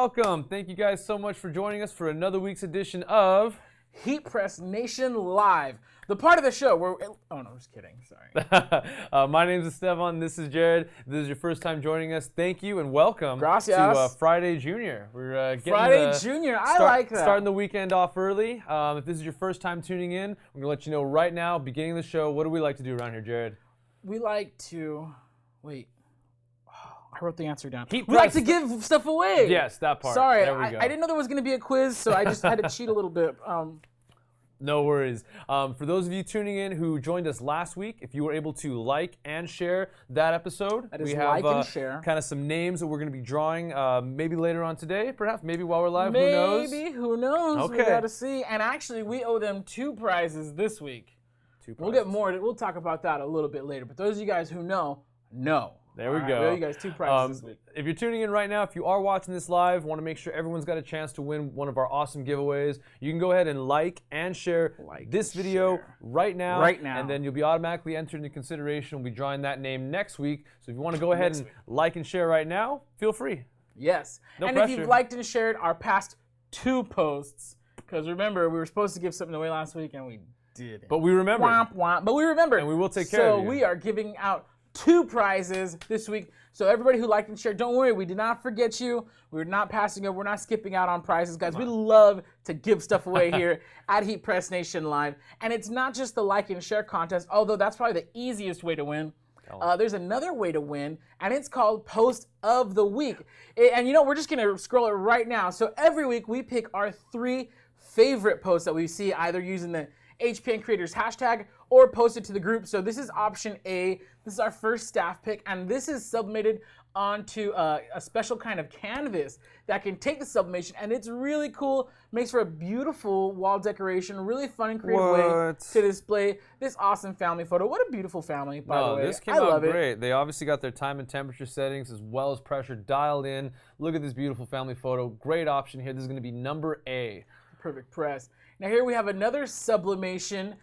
welcome. Thank you guys so much for joining us for another week's edition of HeatPressNation Live, the part of the show where, oh no, just kidding, sorry. My name's Estevan, this is Jared. If this is your first time joining us, thank you and welcome Gracias. to Friday Junior. We're getting Friday Junior, I like that. Starting the weekend off early. If this is your first time tuning in, we're gonna let you know right now, beginning of the show, what do we like to do around here, Jared? We like to, wait. I wrote the answer down. We like to give stuff away. Yes, that part. Sorry, there we go. I didn't know there was going to be a quiz, so I just had to cheat a little bit. No worries. For those of you tuning in who joined us last week, if you were able to like and share that episode, that is we have like and share. Kind of some names that we're going to be drawing maybe later on today, perhaps, maybe while we're live, maybe, who knows? Okay. We got to see. And actually, we owe them 2 prizes this week. 2 prizes. We'll get more. We'll talk about that a little bit later. But those of you guys who know. There we All go. Right, we owe you guys 2 prizes this week. If you're tuning in right now, if you are watching this live, want to make sure everyone's got a chance to win one of our awesome giveaways, you can go ahead and like and share this video right now. And then you'll be automatically entered into consideration. We'll be drawing that name next week. So if you want to go ahead and like and share right now, feel free. Yes. No and pressure. If you've liked and shared our past 2 posts, because remember, we were supposed to give something away last week and we didn't. But we remember. Womp, womp. But we remember. And we will take care of you. So we are giving out 2 prizes this week. So everybody who liked and shared, don't worry, we did not forget you. We're not passing over. We're not skipping out on prizes, guys. We love to give stuff away here at HeatPressNation Live. And it's not just the like and share contest, although that's probably the easiest way to win. There's another way to win, and it's called Post of the Week. And you know, we're just going to scroll it right now. So every week we pick our 3 favorite posts that we see, either using the HPN Creators hashtag or post it to the group. So this is option A. This is our first staff pick, and this is sublimated onto a special kind of canvas that can take the sublimation, and it's really cool. Makes for a beautiful wall decoration, really fun and creative way to display this awesome family photo. What a beautiful family, by the way. This came out great. They obviously got their time and temperature settings as well as pressure dialed in. Look at this beautiful family photo. Great option here. This is going to be number A. Perfect press. Now here we have another sublimation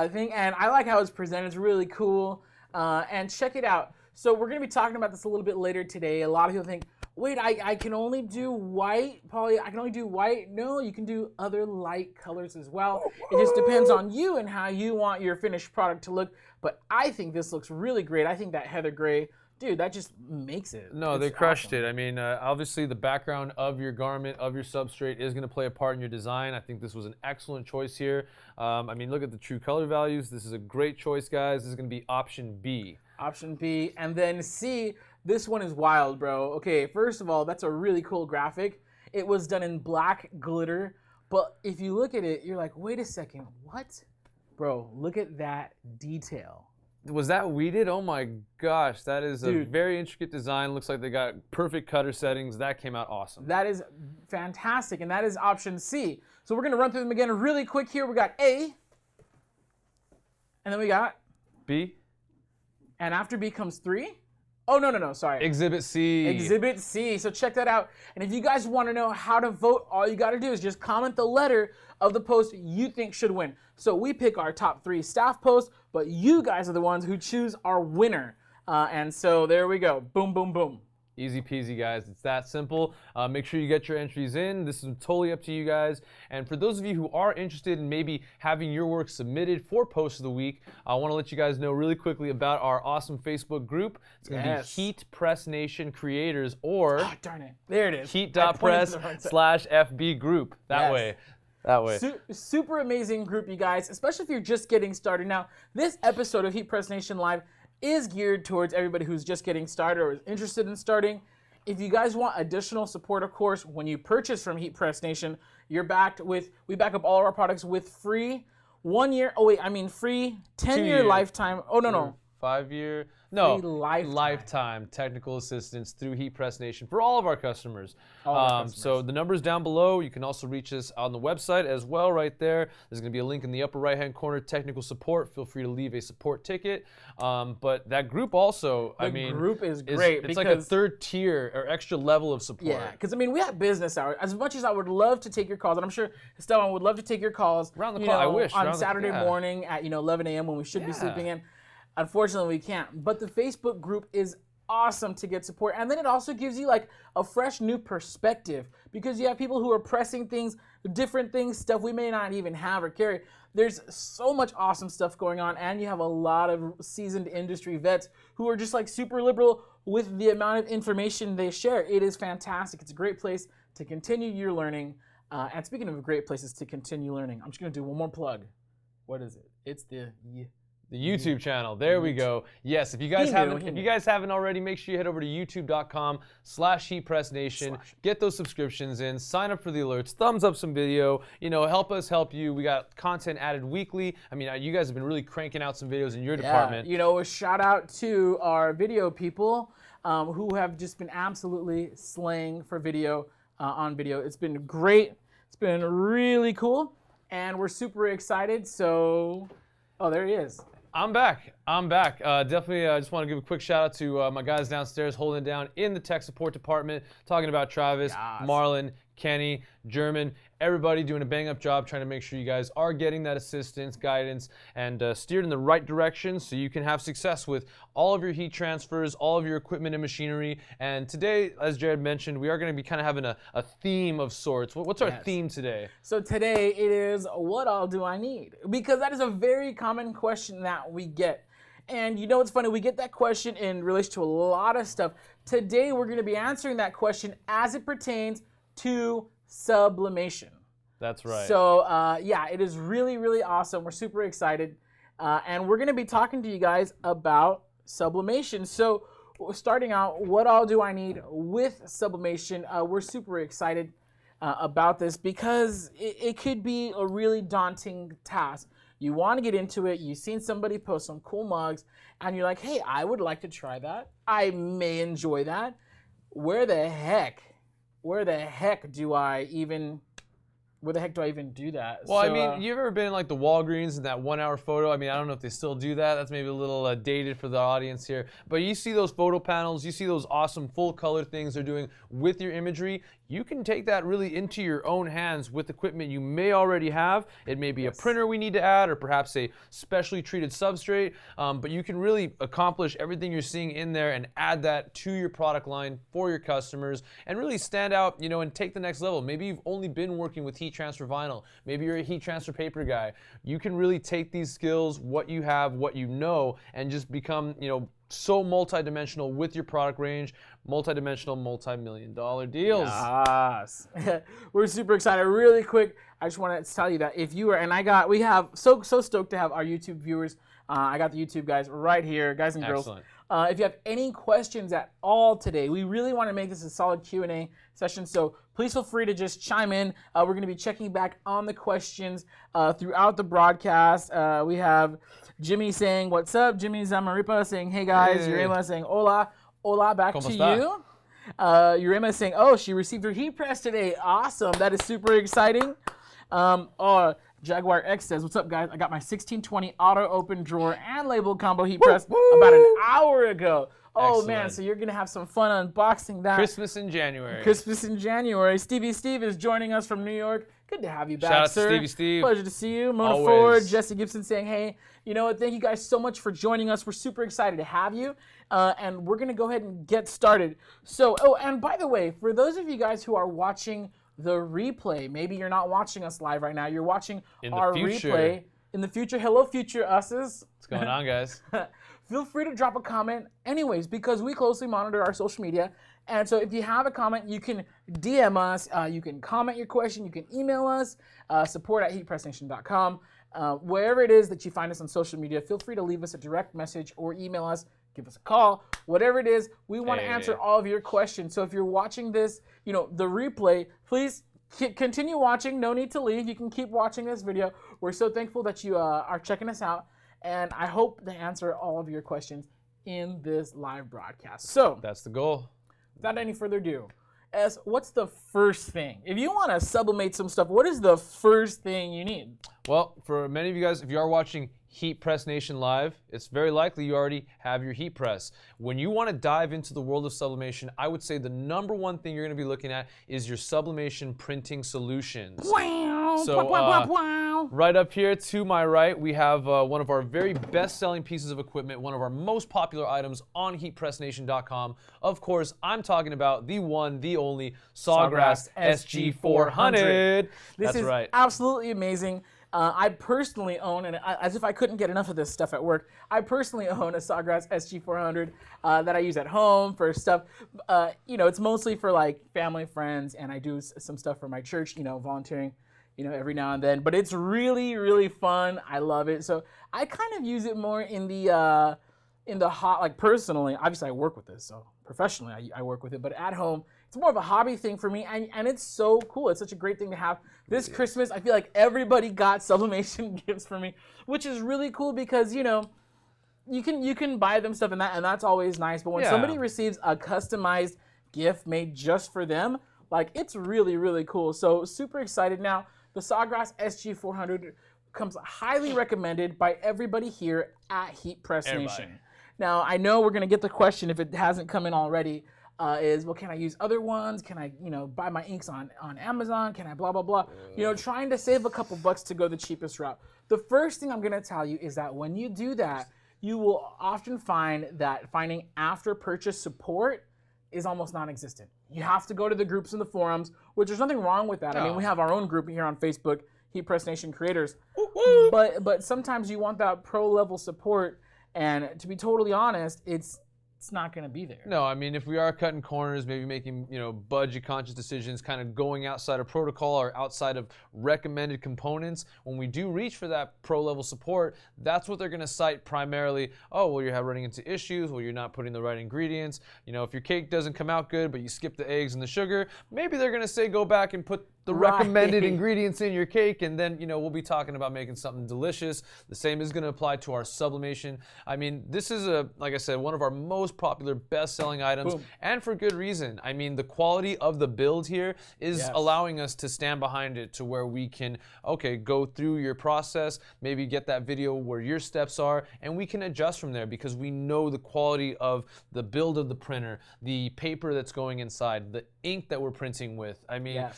thing, and I like how it's presented. It's really cool. And check it out. So we're going to be talking about this a little bit later today. A lot of people think, wait, I can only do white, Polly. I can only do white. No, you can do other light colors as well. It just depends on you and how you want your finished product to look. But I think this looks really great. I think that heather gray, dude, that just makes it. No, they crushed it. I mean, obviously the background of your garment, of your substrate is going to play a part in your design. I think this was an excellent choice here. I mean, look at the true color values. This is a great choice, guys. This is going to be option B. Option B. And then C, this one is wild, bro. Okay, first of all, that's a really cool graphic. It was done in black glitter. But if you look at it, you're like, wait a second, what? Bro, look at that detail. Was that weeded? Oh my gosh, that is a very intricate design. Looks like they got perfect cutter settings. That came out awesome. That is fantastic, and that is option C. So we're gonna run through them again really quick here. We got A, and then we got B. And after B comes 3. Oh, no, sorry. Exhibit C. Exhibit C. So check that out. And if you guys want to know how to vote, all you got to do is just comment the letter of the post you think should win. So we pick our top 3 staff posts, but you guys are the ones who choose our winner. And so there we go. Boom, boom, boom. Easy peasy, guys. It's that simple. Make sure you get your entries in. This is totally up to you guys. And for those of you who are interested in maybe having your work submitted for Post of the Week, I want to let you guys know really quickly about our awesome Facebook group. It's going to be HeatPressNation Creators, or darn it. There it is. Heat.press/FB group. That way. Super amazing group, you guys, especially if you're just getting started. Now, this episode of HeatPressNation Live is geared towards everybody who's just getting started or is interested in starting. If you guys want additional support, of course, when you purchase from HeatPressNation, we back up all of our products with free 1-year, free 10-year lifetime. Oh, no. 5-year? No, lifetime technical assistance through HeatPressNation for all of our customers. So the number's down below. You can also reach us on the website as well right there. There's going to be a link in the upper right-hand corner, technical support. Feel free to leave a support ticket. But that group also, the group is great. It's like a 3rd tier or extra level of support. Yeah, because we have business hours. As much as I would love to take your calls, and I'm sure Esteban would love to take your calls. Around the clock, I wish. On Saturday morning at 11 a.m. when we should be sleeping in. Unfortunately, we can't. But the Facebook group is awesome to get support. And then it also gives you like a fresh new perspective because you have people who are pressing things, different things, stuff we may not even have or carry. There's so much awesome stuff going on, and you have a lot of seasoned industry vets who are just like super liberal with the amount of information they share. It is fantastic. It's a great place to continue your learning. And speaking of great places to continue learning, I'm just going to do one more plug. What is it? It's the YouTube channel. There we go. Yes, if you guys haven't already, make sure you head over to youtube.com/HeatPressNation. Get those subscriptions in. Sign up for the alerts. Thumbs up some video. You know, help us help you. We got content added weekly. I mean, you guys have been really cranking out some videos in your department. You know, a shout out to our video people who have just been absolutely slaying for video on video. It's been great. It's been really cool, and we're super excited. So, oh, there he is. I'm back. Definitely, I just want to give a quick shout out to my guys downstairs holding it down in the tech support department, talking about Travis, Marlon, Kenny, German, everybody doing a bang-up job trying to make sure you guys are getting that assistance, guidance, and steered in the right direction so you can have success with all of your heat transfers, all of your equipment and machinery. And today, as Jared mentioned, we are going to be kind of having a theme of sorts. What's our theme today? So today it is, what all do I need? Because that is a very common question that we get. And you know what's funny? We get that question in relation to a lot of stuff. Today we're going to be answering that question as it pertains to sublimation. That's right. So yeah, it is really, really awesome. We're super excited. And we're going to be talking to you guys about sublimation. So starting out, what all do I need with sublimation? We're super excited about this because it could be a really daunting task. You want to get into it, you've seen somebody post some cool mugs, and you're like, hey, I would like to try that. I may enjoy that. Where the heck do I even do that? Well, I mean, you've ever been in like the Walgreens in that 1 hour photo? I mean, I don't know if they still do that. That's maybe a little dated for the audience here. But you see those photo panels, you see those awesome full color things they're doing with your imagery. You can take that really into your own hands with equipment you may already have. It may be a printer we need to add, or perhaps a specially treated substrate. But you can really accomplish everything you're seeing in there and add that to your product line for your customers and really stand out, you know, and take the next level. Maybe you've only been working with heat transfer vinyl. Maybe you're a heat transfer paper guy. You can really take these skills, what you have, what you know, and just become, you know, so multi-dimensional with your product range, multi-dimensional, multi-million-dollar deals. Yes. We're super excited. Really quick, I just want to tell you that if you are, and we have so stoked to have our YouTube viewers. I got the YouTube guys right here, guys and girls. Excellent. If you have any questions at all today, we really want to make this a solid Q&A session, so please feel free to just chime in. We're going to be checking back on the questions throughout the broadcast. We have Jimmy saying, what's up? Jimmy Zamaripa saying, hey guys. Hey. Urema saying, hola. Hola, back ¿Cómo to está? you. Urema saying, oh, she received her heat press today. Awesome. That is super exciting. Jaguar X says, what's up, guys? I got my 1620 auto open drawer and label combo heat press about an hour ago. Oh, Excellent. man, so you're going to have some fun unboxing that. Christmas in January. Christmas in January. Stevie Steve is joining us from New York. Good to have you back, Shout out to sir. Stevie Steve. Pleasure to see you. Mona Always. Ford, Jesse Gibson saying, hey, you know what? Thank you guys so much for joining us. We're super excited to have you. And we're going to go ahead and get started. So, oh, and by the way, for those of you guys who are watching the replay, maybe you're not watching us live right now, you're watching our replay in the future. Hello, future us's. What's going on, guys? Feel free to drop a comment anyways, because we closely monitor our social media. And so if you have a comment, you can DM us, you can comment your question, you can email us, support@heatpressnation.com. Wherever it is that you find us on social media, feel free to leave us a direct message or email us, give us a call, whatever it is. We want to answer all of your questions. So if you're watching this, you know, the replay, please continue watching. No need to leave. You can keep watching this video. We're so thankful that you are checking us out. And I hope to answer all of your questions in this live broadcast. So That's the goal. without any further ado, S, what's the first thing? If you want to sublimate some stuff, what is the first thing you need? Well, for many of you guys, if you are watching Heat Press Nation live, it's very likely you already have your heat press. When you want to dive into the world of sublimation, I would say the number one thing you're going to be looking at is your sublimation printing solutions. So go. Right up here to my right, we have one of our very best-selling pieces of equipment, one of our most popular items on HeatPressNation.com. Of course, I'm talking about the one, the only Sawgrass Sg400. This is absolutely amazing. I personally own, and as if I couldn't get enough of this stuff at work, I personally own a Sawgrass Sg400 that I use at home for stuff. You know, it's mostly for like family, friends, and I do some stuff for my church, you know, volunteering, you know, every now and then. But it's really, really fun. I love it. So I kind of use it more in the hot, like personally. Obviously, I work with this, so professionally I work with it. But at home, it's more of a hobby thing for me, and it's so cool. It's such a great thing to have. This Christmas, I feel like everybody got sublimation gifts for me, which is really cool because, you know, you can buy them stuff and that's always nice. But when somebody receives a customized gift made just for them, like, it's really, really cool. So super excited. Now, the Sawgrass Sg400 comes highly recommended by everybody here at HeatPressNation. Now, I know we're gonna get the question, if it hasn't come in already, is, well, can I use other ones? Can I, you know, buy my inks on Amazon? Can I blah, blah, blah? You know, trying to save a couple bucks to go the cheapest route. The first thing I'm going to tell you is that when you do that, you will often find that finding after-purchase support is almost non-existent. You have to go to the groups and the forums, which there's nothing wrong with that. I mean, we have our own group here on Facebook, HeatPressNation Creators. But sometimes you want that pro-level support, and to be totally honest, it's not going to be there. No, I mean, if we are cutting corners, maybe making, you know, budget-conscious decisions, kind of going outside of protocol or outside of recommended components, when we do reach for that pro-level support, that's what they're going to cite primarily. Oh, well, you're running into issues. Well, you're not putting the right ingredients. You know, if your cake doesn't come out good, but you skip the eggs and the sugar, maybe they're going to say go back and put the recommended ingredients in your cake, and then, you know, we'll be talking about making something delicious. The same is going to apply to our sublimation. I mean, this is, like I said, one of our most popular best-selling items, and for good reason. I mean, the quality of the build here is allowing us to stand behind it to where we can, okay, go through your process, maybe get that video where your steps are, and we can adjust from there because we know the quality of the build of the printer, the paper that's going inside, the ink that we're printing with. I mean,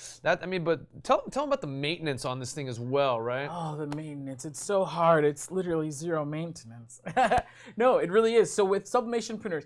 but tell them about the maintenance on this thing as well, right? Oh, the maintenance. It's so hard. It's literally zero maintenance. No, it really is. So with sublimation printers,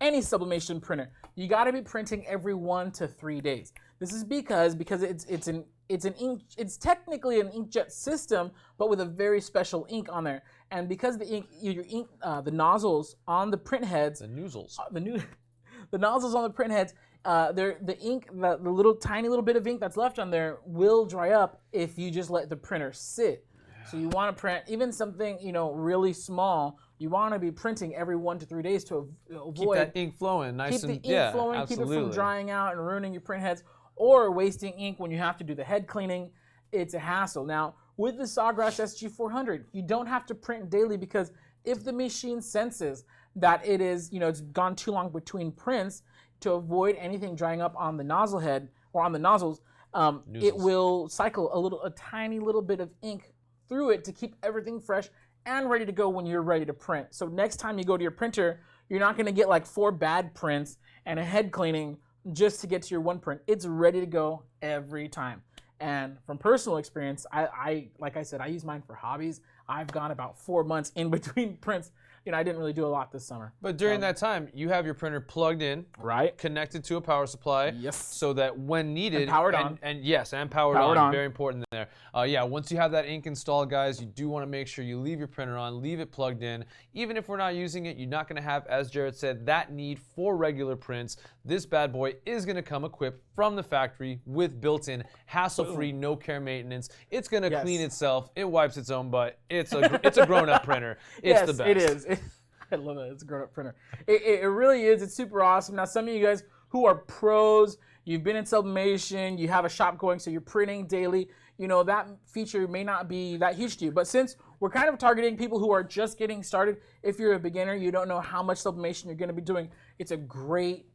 any sublimation printer, you got to be printing every 1 to 3 days. This is because it's technically an inkjet system, but with a very special ink on there. And because the nozzles on the print heads, the nozzles on the print heads, the ink, the little tiny little bit of ink that's left on there will dry up if you just let the printer sit. So you want to print even something, you know, really small. You want to be printing every 1 to 3 days to avoid keep that ink flowing, nice and keep the ink flowing, keep it from drying out and ruining your print heads, or wasting ink when you have to do the head cleaning. It's a hassle. Now with the Sawgrass Sg400, you don't have to print daily, because if the machine senses that it is, you know, it's gone too long between prints, to avoid anything drying up on the nozzle head or on the nozzles, it will cycle a tiny little bit of ink through it to keep everything fresh and ready to go when you're ready to print. So next time you go to your printer, you're not going to get like 4 bad prints and a head cleaning just to get to your one print. It's ready to go every time. And from personal experience, like I said, I use mine for hobbies. I've gone about 4 months in between prints. You know, I didn't really do a lot this summer. But during that time, you have your printer plugged in, connected to a power supply, so that when needed, and powered on, and powered on, very important there. Once you have that ink installed, guys, you do want to make sure you leave your printer on, leave it plugged in. Even if we're not using it, you're not going to have, as Jared said, that need for regular prints. This bad boy is going to come equipped from the factory with built-in, hassle-free, no care maintenance. It's going to clean itself. It wipes its own butt. It's a grown-up printer. It's the best. It is. I love it. It's a grown-up printer. It really is. It's super awesome. Now, some of you guys who are pros, you've been in sublimation, you have a shop going, so you're printing daily, you know, that feature may not be that huge to you. But since we're kind of targeting people who are just getting started, if you're a beginner, you don't know how much sublimation you're going to be doing, it's a great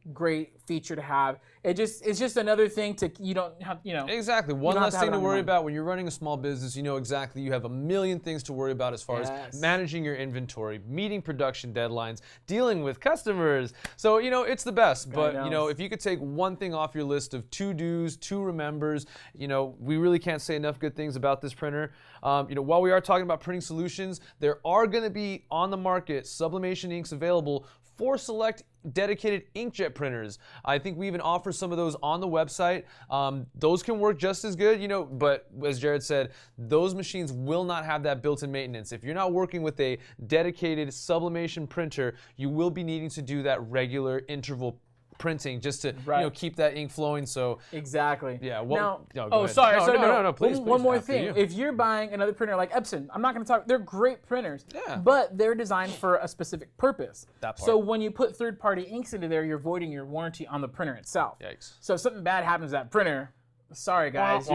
feature to have. It's just another thing to, you don't have, you know. Exactly. One less thing to worry about when you're running a small business. You know exactly you have a million things to worry about as far as managing your inventory, meeting production deadlines, dealing with customers. So, you know, it's the best. But, you know, if you could take one thing off your list of to-dos, to remembers, you know, we really can't say enough good things about this printer. while we are talking about printing solutions, there are going to be on the market Sublimation inks available for select dedicated inkjet printers. I think we even offer some of those on the website. Those can work just as good, but as Jared said, those machines will not have that built-in maintenance. If you're not working with a dedicated sublimation printer, you will be needing to do that regular interval printing just to keep that ink flowing. So exactly. Yeah. Please, one more thing. If you're buying another printer like Epson, I'm not going to talk. They're great printers, but they're designed for a specific purpose. That part. So when you put third-party inks into there, you're voiding your warranty on the printer itself. Yikes. So if something bad happens to that printer, sorry guys,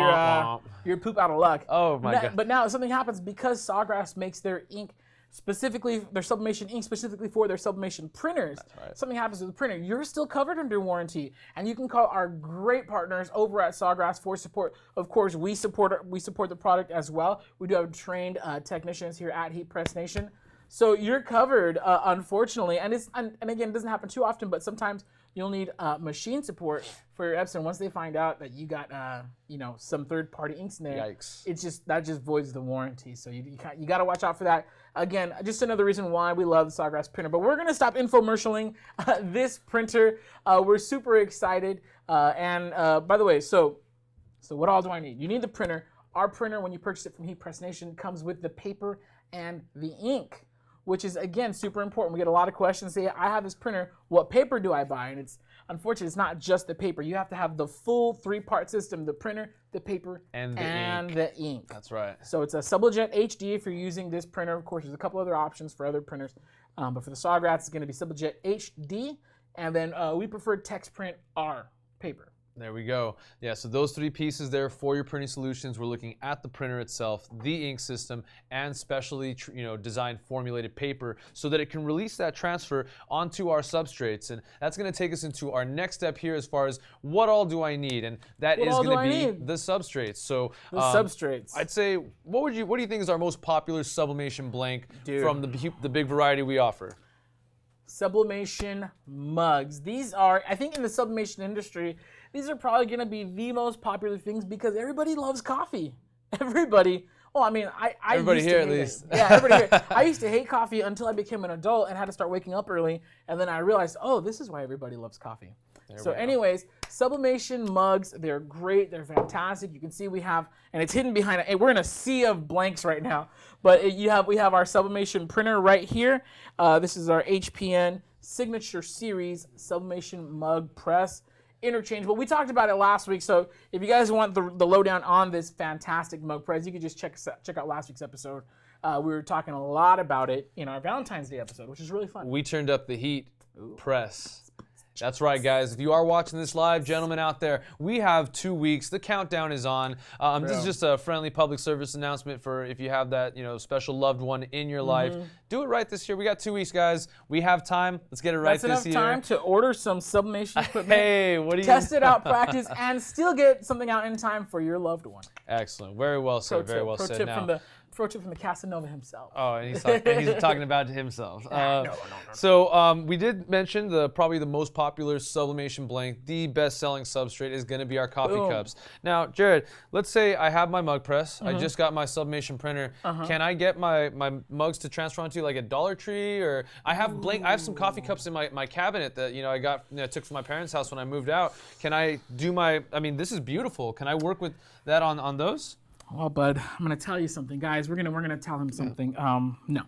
you're poop out of luck. Oh my God. But now if something happens, because Sawgrass makes their ink specifically, their sublimation ink specifically for their sublimation printers. Something happens to the printer, you're still covered under warranty, and you can call our great partners over at Sawgrass for support. Of course, we support the product as well. We do have trained technicians here at HeatPressNation, so you're covered. Unfortunately, and again, it doesn't happen too often, but sometimes you'll need machine support for your Epson. Once they find out that you got some third-party inks in there, yikes! That just voids the warranty. So you got to watch out for that. Again, just another reason why we love the Sawgrass printer. But we're gonna stop infomercialing this printer. We're super excited. And by the way, so what all do I need? You need the printer. Our printer, when you purchase it from HeatPressNation, comes with the paper and the ink, which is, again, super important. We get a lot of questions. Say, I have this printer. What paper do I buy? And unfortunately, it's not just the paper. You have to have the full 3-part system: the printer, the paper, and the ink. That's right. So it's a Sublimate HD if you're using this printer. Of course, there's a couple other options for other printers. But for the Sawgrass, it's going to be Sublimate HD. And then we prefer text print R paper. There we go. Yeah, so those 3 pieces there for your printing solutions. We're looking at the printer itself, the ink system, and specially designed formulated paper so that it can release that transfer onto our substrates. And that's going to take us into our next step here as far as what all do I need, and that is going to be the substrates. So substrates. I'd say, what do you think is our most popular sublimation blank from the big variety we offer? Sublimation mugs. These are, I think, in the sublimation industry, these are probably going to be the most popular things because everybody loves coffee. Everybody. Well, I mean, everybody here at least. Yeah, everybody here. I used to hate coffee until I became an adult and had to start waking up early, and then I realized, oh, this is why everybody loves coffee. So anyways, sublimation mugs, they're great, they're fantastic. You can see we have, and it's hidden behind it. We're in a sea of blanks right now, but we have our sublimation printer right here. This is our HPN Signature Series Sublimation Mug Press. Interchangeable. We talked about it last week, so if you guys want the lowdown on this fantastic mug press, you can just check out last week's episode. We were talking a lot about it in our Valentine's Day episode, which is really fun. We turned up the heat press. That's right, guys. If you are watching this live, gentlemen out there, we have 2 weeks. The countdown is on. This is just a friendly public service announcement for if you have that special loved one in your life. Do it right this year. We got 2 weeks, guys. We have time. Let's get it right this year. That's enough time to order some sublimation equipment. Hey, what do you test it out, practice, and still get something out in time for your loved one. Excellent. Very well said. Very well said. Pro tip from the Casanova himself. Oh, and he's talking about himself. No. So we did mention probably the most popular sublimation blank, the best-selling substrate is going to be our coffee cups. Now, Jared, let's say I have my mug press. I just got my sublimation printer. Can I get my mugs to transfer onto like a Dollar Tree, or I have some coffee cups in my cabinet that I took from my parents' house when I moved out. Can I do this is beautiful. Can I work with that on those? Well, bud, I'm gonna tell you something, guys. We're gonna tell him something. No.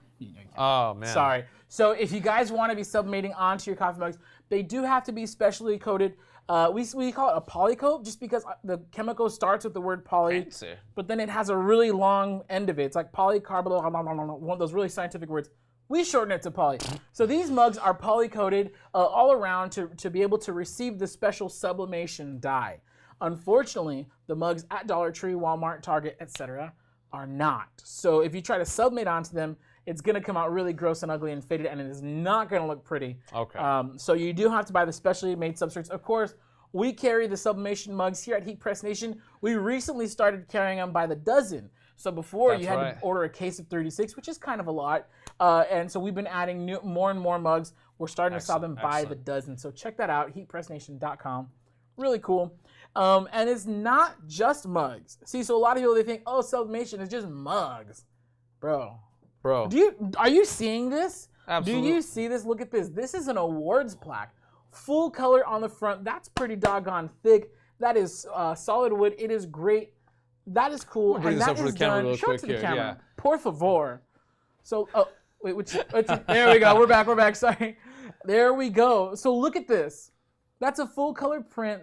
Oh man. Sorry. So if you guys want to be sublimating onto your coffee mugs, they do have to be specially coated. We call it a polycoat just because the chemical starts with the word poly, but then it has a really long end of it. It's like polycarbonate, one of those really scientific words. We shorten it to poly. So these mugs are polycoated all around to be able to receive the special sublimation dye. Unfortunately, the mugs at Dollar Tree, Walmart, Target, etc. are not. So if you try to sublimate onto them, it's going to come out really gross and ugly and faded, and it is not going to look pretty. Okay. So you do have to buy the specially made substrates. Of course, we carry the sublimation mugs here at HeatPressNation. We recently started carrying them by the dozen. So before you had to order a case of 36, which is kind of a lot. And so we've been adding more and more mugs. We're starting to sell them by the dozen. So check that out, HeatPressNation.com. Really cool. And it's not just mugs. See, so a lot of people, they think, oh, sublimation is just mugs. Bro. Are you seeing this? Absolutely. Do you see this? Look at this. This is an awards plaque. Full color on the front. That's pretty doggone thick. That is solid wood. It is great. That is cool. Bring And this that up for the is camera done. real Show it quick to the here, camera. yeah. Por favor. So, wait, there we go. We're back. Sorry. There we go. So look at this. That's a full color print.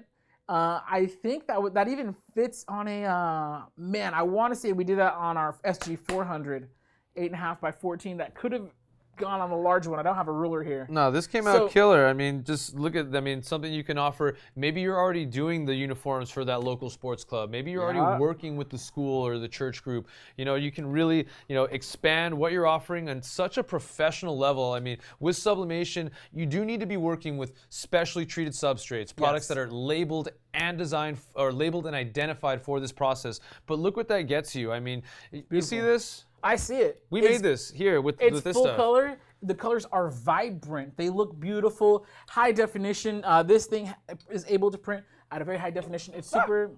I think that even fits on a, man, I want to say we did that on our SG 400, 8.5 by 14. That could have gone on the large one. I don't have a ruler here. No, this came out killer. I mean, just look at, something you can offer. Maybe you're already doing the uniforms for that local sports club. Maybe you're already working with the school or the church group. You know, you can really, expand what you're offering on such a professional level. I mean, with sublimation, you do need to be working with specially treated substrates, products that are labeled and designed or labeled and identified for this process. But look what that gets you. I mean, you see this? I see it. We made this here with this stuff. It's full color. The colors are vibrant. They look beautiful. High definition. This thing is able to print at a very high definition. It's super.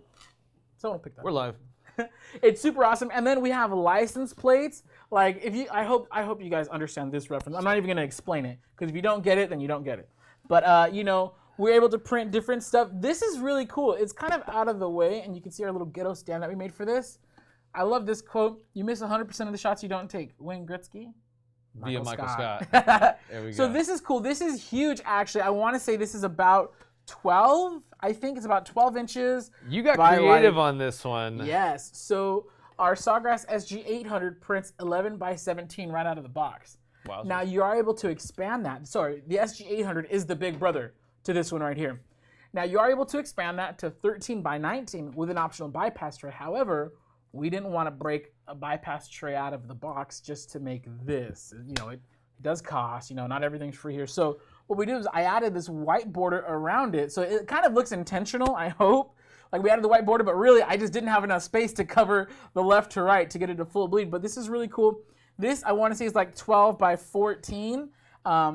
Someone picked that. We're live. It's super awesome. And then we have license plates. Like, I hope you guys understand this reference. I'm not even gonna explain it, because if you don't get it, then you don't get it. But we're able to print different stuff. This is really cool. It's kind of out of the way, and you can see our little ghetto stand that we made for this. I love this quote. You miss 100% of the shots you don't take. Wayne Gretzky? Via Michael Scott. There we go. So this is cool. This is huge, actually. I want to say this is about 12. I think it's about 12 inches. You got creative on this one. Yes. So our Sawgrass Sg 800 prints 11 by 17 right out of the box. Wow. Now you are able to expand that. Sorry, the Sg 800 is the big brother to this one right here. Now you are able to expand that to 13 by 19 with an optional bypass tray. However, we didn't want to break a bypass tray out of the box just to make this. It does cost, not everything's free here. So what we did is I added this white border around it. So it kind of looks intentional, I hope. Like we added the white border, but really I just didn't have enough space to cover the left to right to get it to full bleed. But this is really cool. This, I want to say, is like 12 by 14.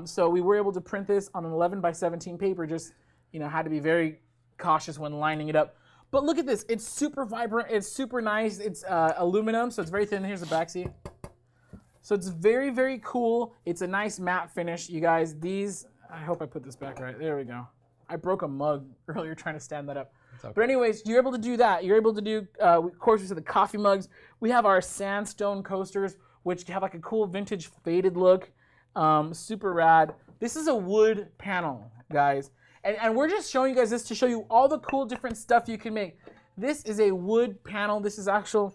So we were able to print this on an 11 by 17 paper. Just, had to be very cautious when lining it up. But look at this. It's super vibrant. It's super nice. It's aluminum, so it's very thin. Here's the back seat. So it's very, very cool. It's a nice matte finish. You guys, I hope I put this back right. There we go. I broke a mug earlier trying to stand that up. Okay. But anyways, you're able to do that. You're able to do, of course, we said the coffee mugs. We have our sandstone coasters, which have like a cool vintage faded look. Super rad. This is a wood panel, guys. And we're just showing you guys this to show you all the cool different stuff you can make. This is a wood panel. This is actual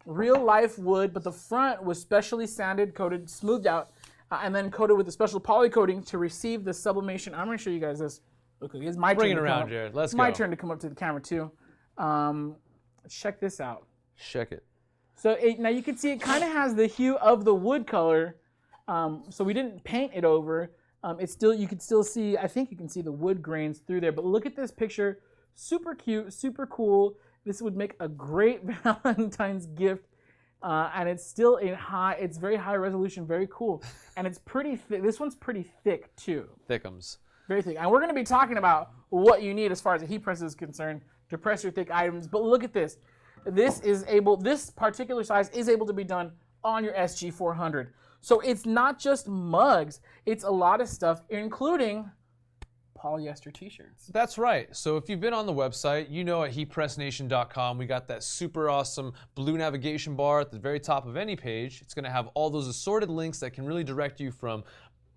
real life wood, but the front was specially sanded, coated, smoothed out, and then coated with a special poly coating to receive the sublimation. I'm going to show you guys this. Okay, it's my turn. Bring it around, Jared. Let's go. It's my turn to come up to the camera too. Check this out. Check it. So now you can see it kind of has the hue of the wood color. So we didn't paint it over. You can still see, I think you can see the wood grains through there, but look at this picture. Super cute, super cool. This would make a great Valentine's gift. And it's still it's very high resolution, very cool. And it's pretty thick. This one's pretty thick too. Thickums. Very thick. And we're gonna be talking about what you need as far as a heat press is concerned to press your thick items. But look at this. This particular size is able to be done on your SG 400. So it's not just mugs, it's a lot of stuff, including polyester t-shirts. That's right. So if you've been on the website, at HeatPressNation.com, we got that super awesome blue navigation bar at the very top of any page. It's going to have all those assorted links that can really direct you from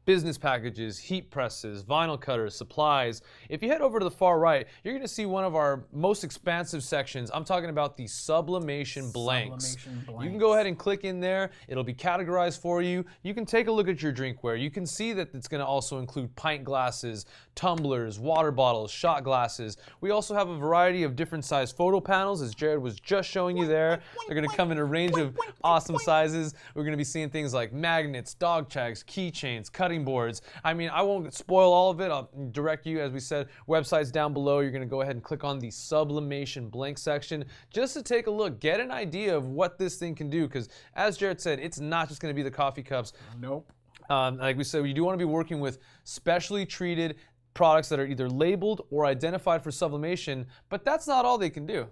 business packages, heat presses, vinyl cutters, supplies. If you head over to the far right, you're going to see one of our most expansive sections. I'm talking about the Sublimation Blanks. You can go ahead and click in there. It'll be categorized for you. You can take a look at your drinkware. You can see that it's going to also include pint glasses, tumblers, water bottles, shot glasses. We also have a variety of different size photo panels, as Jared was just showing you there. They're going to come in a range of awesome sizes. We're going to be seeing things like magnets, dog tags, keychains, cutting boards. I mean, I won't spoil all of it. I'll direct you, as we said, websites down below. You're going to go ahead and click on the Sublimation Blank section just to take a look, get an idea of what this thing can do, because as Jared said, it's not just going to be the coffee cups. Nope. Like we said, you do want to be working with specially treated products that are either labeled or identified for sublimation, but that's not all they can do.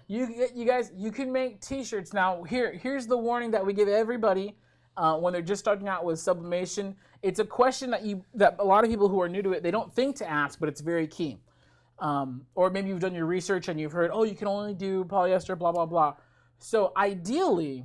You guys, you can make t-shirts. Now, here's the warning that we give everybody when they're just starting out with sublimation. It's a question that a lot of people who are new to it, they don't think to ask, but it's very key. Or maybe you've done your research and you've heard, oh, you can only do polyester, blah, blah, blah. So ideally,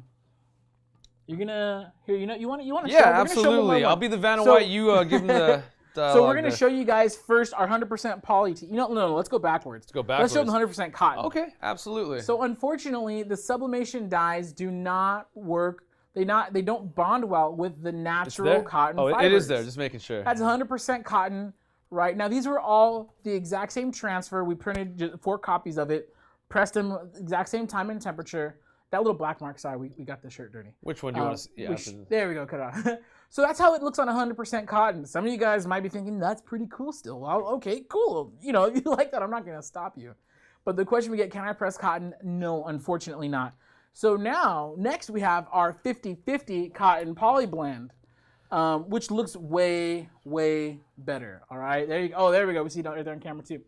you're gonna, you want to show? Yeah, absolutely. I'll be the Vanna White, you give them the... So we're going to show you guys first our 100% poly tee. No, let's go backwards. Let's go backwards. Let's show them 100% cotton. Okay, absolutely. So unfortunately, the sublimation dyes do not work. They don't bond well with the natural cotton fibers. It is there, just making sure. That's 100% cotton, right? Now, these were all the exact same transfer. We printed 4 copies of it, pressed them exact same time and temperature. That little black mark, sorry, we got the shirt dirty. Which one do you want to see? Yeah, there we go, cut it off. So that's how it looks on 100% cotton. Some of you guys might be thinking, that's pretty cool still. Well, okay, cool. You know, if you like that, I'm not going to stop you. But the question we get, can I press cotton? No, unfortunately not. So now, next we have our 50/50 Cotton Polyblend, which looks way, way better. All right, there you go. Oh, there we go. We see it right there on camera too.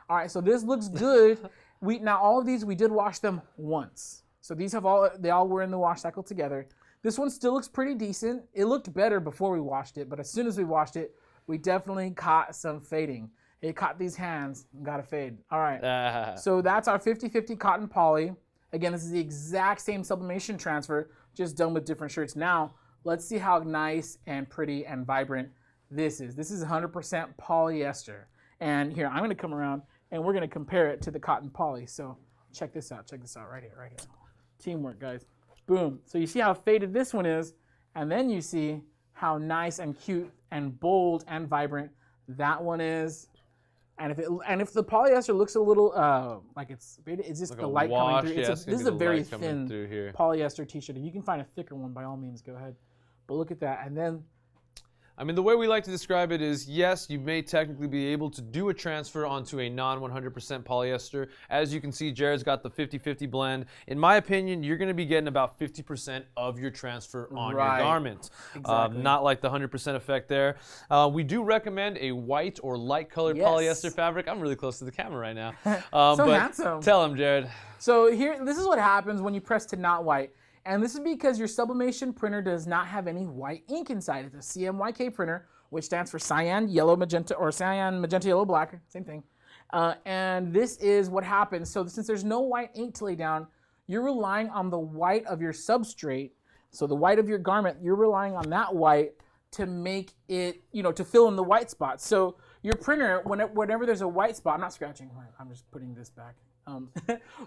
All right, so this looks good. Now all of these, we did wash them once. So these they all were in the wash cycle together. This one still looks pretty decent. It looked better before we washed it, but as soon as we washed it, we definitely caught some fading. It caught these hands and got a fade. All right. So that's our 50/50 Cotton Poly. Again, this is the exact same sublimation transfer, just done with different shirts. Now, let's see how nice and pretty and vibrant this is. This is 100% polyester. And here, I'm going to come around and we're going to compare it to the Cotton Poly. So check this out. Check this out right here, right here. Teamwork, guys. Boom. So you see how faded this one is, and then you see how nice and cute and bold and vibrant that one is. And if the polyester looks a little like it's faded, it's just like the light coming through. This is a very thin polyester t-shirt. If you can find a thicker one, by all means, go ahead. But look at that. And then, I mean, the way we like to describe it is, yes, you may technically be able to do a transfer onto a non-100% polyester. As you can see, Jared's got the 50/50 blend. In my opinion, you're going to be getting about 50% of your transfer on your garment. Exactly. Not like the 100% effect there. We do recommend a white or light colored polyester fabric. I'm really close to the camera right now. So but handsome. Tell him, Jared. So here, this is what happens when you press to not white. And this is because your sublimation printer does not have any white ink inside. It's a CMYK printer, which stands for cyan, yellow, magenta, or cyan, magenta, yellow, black, same thing. And this is what happens. So since there's no white ink to lay down, you're relying on the white of your substrate. So the white of your garment, you're relying on that white to make it, to fill in the white spots. So your printer, whenever there's a white spot, I'm not scratching, I'm just putting this back.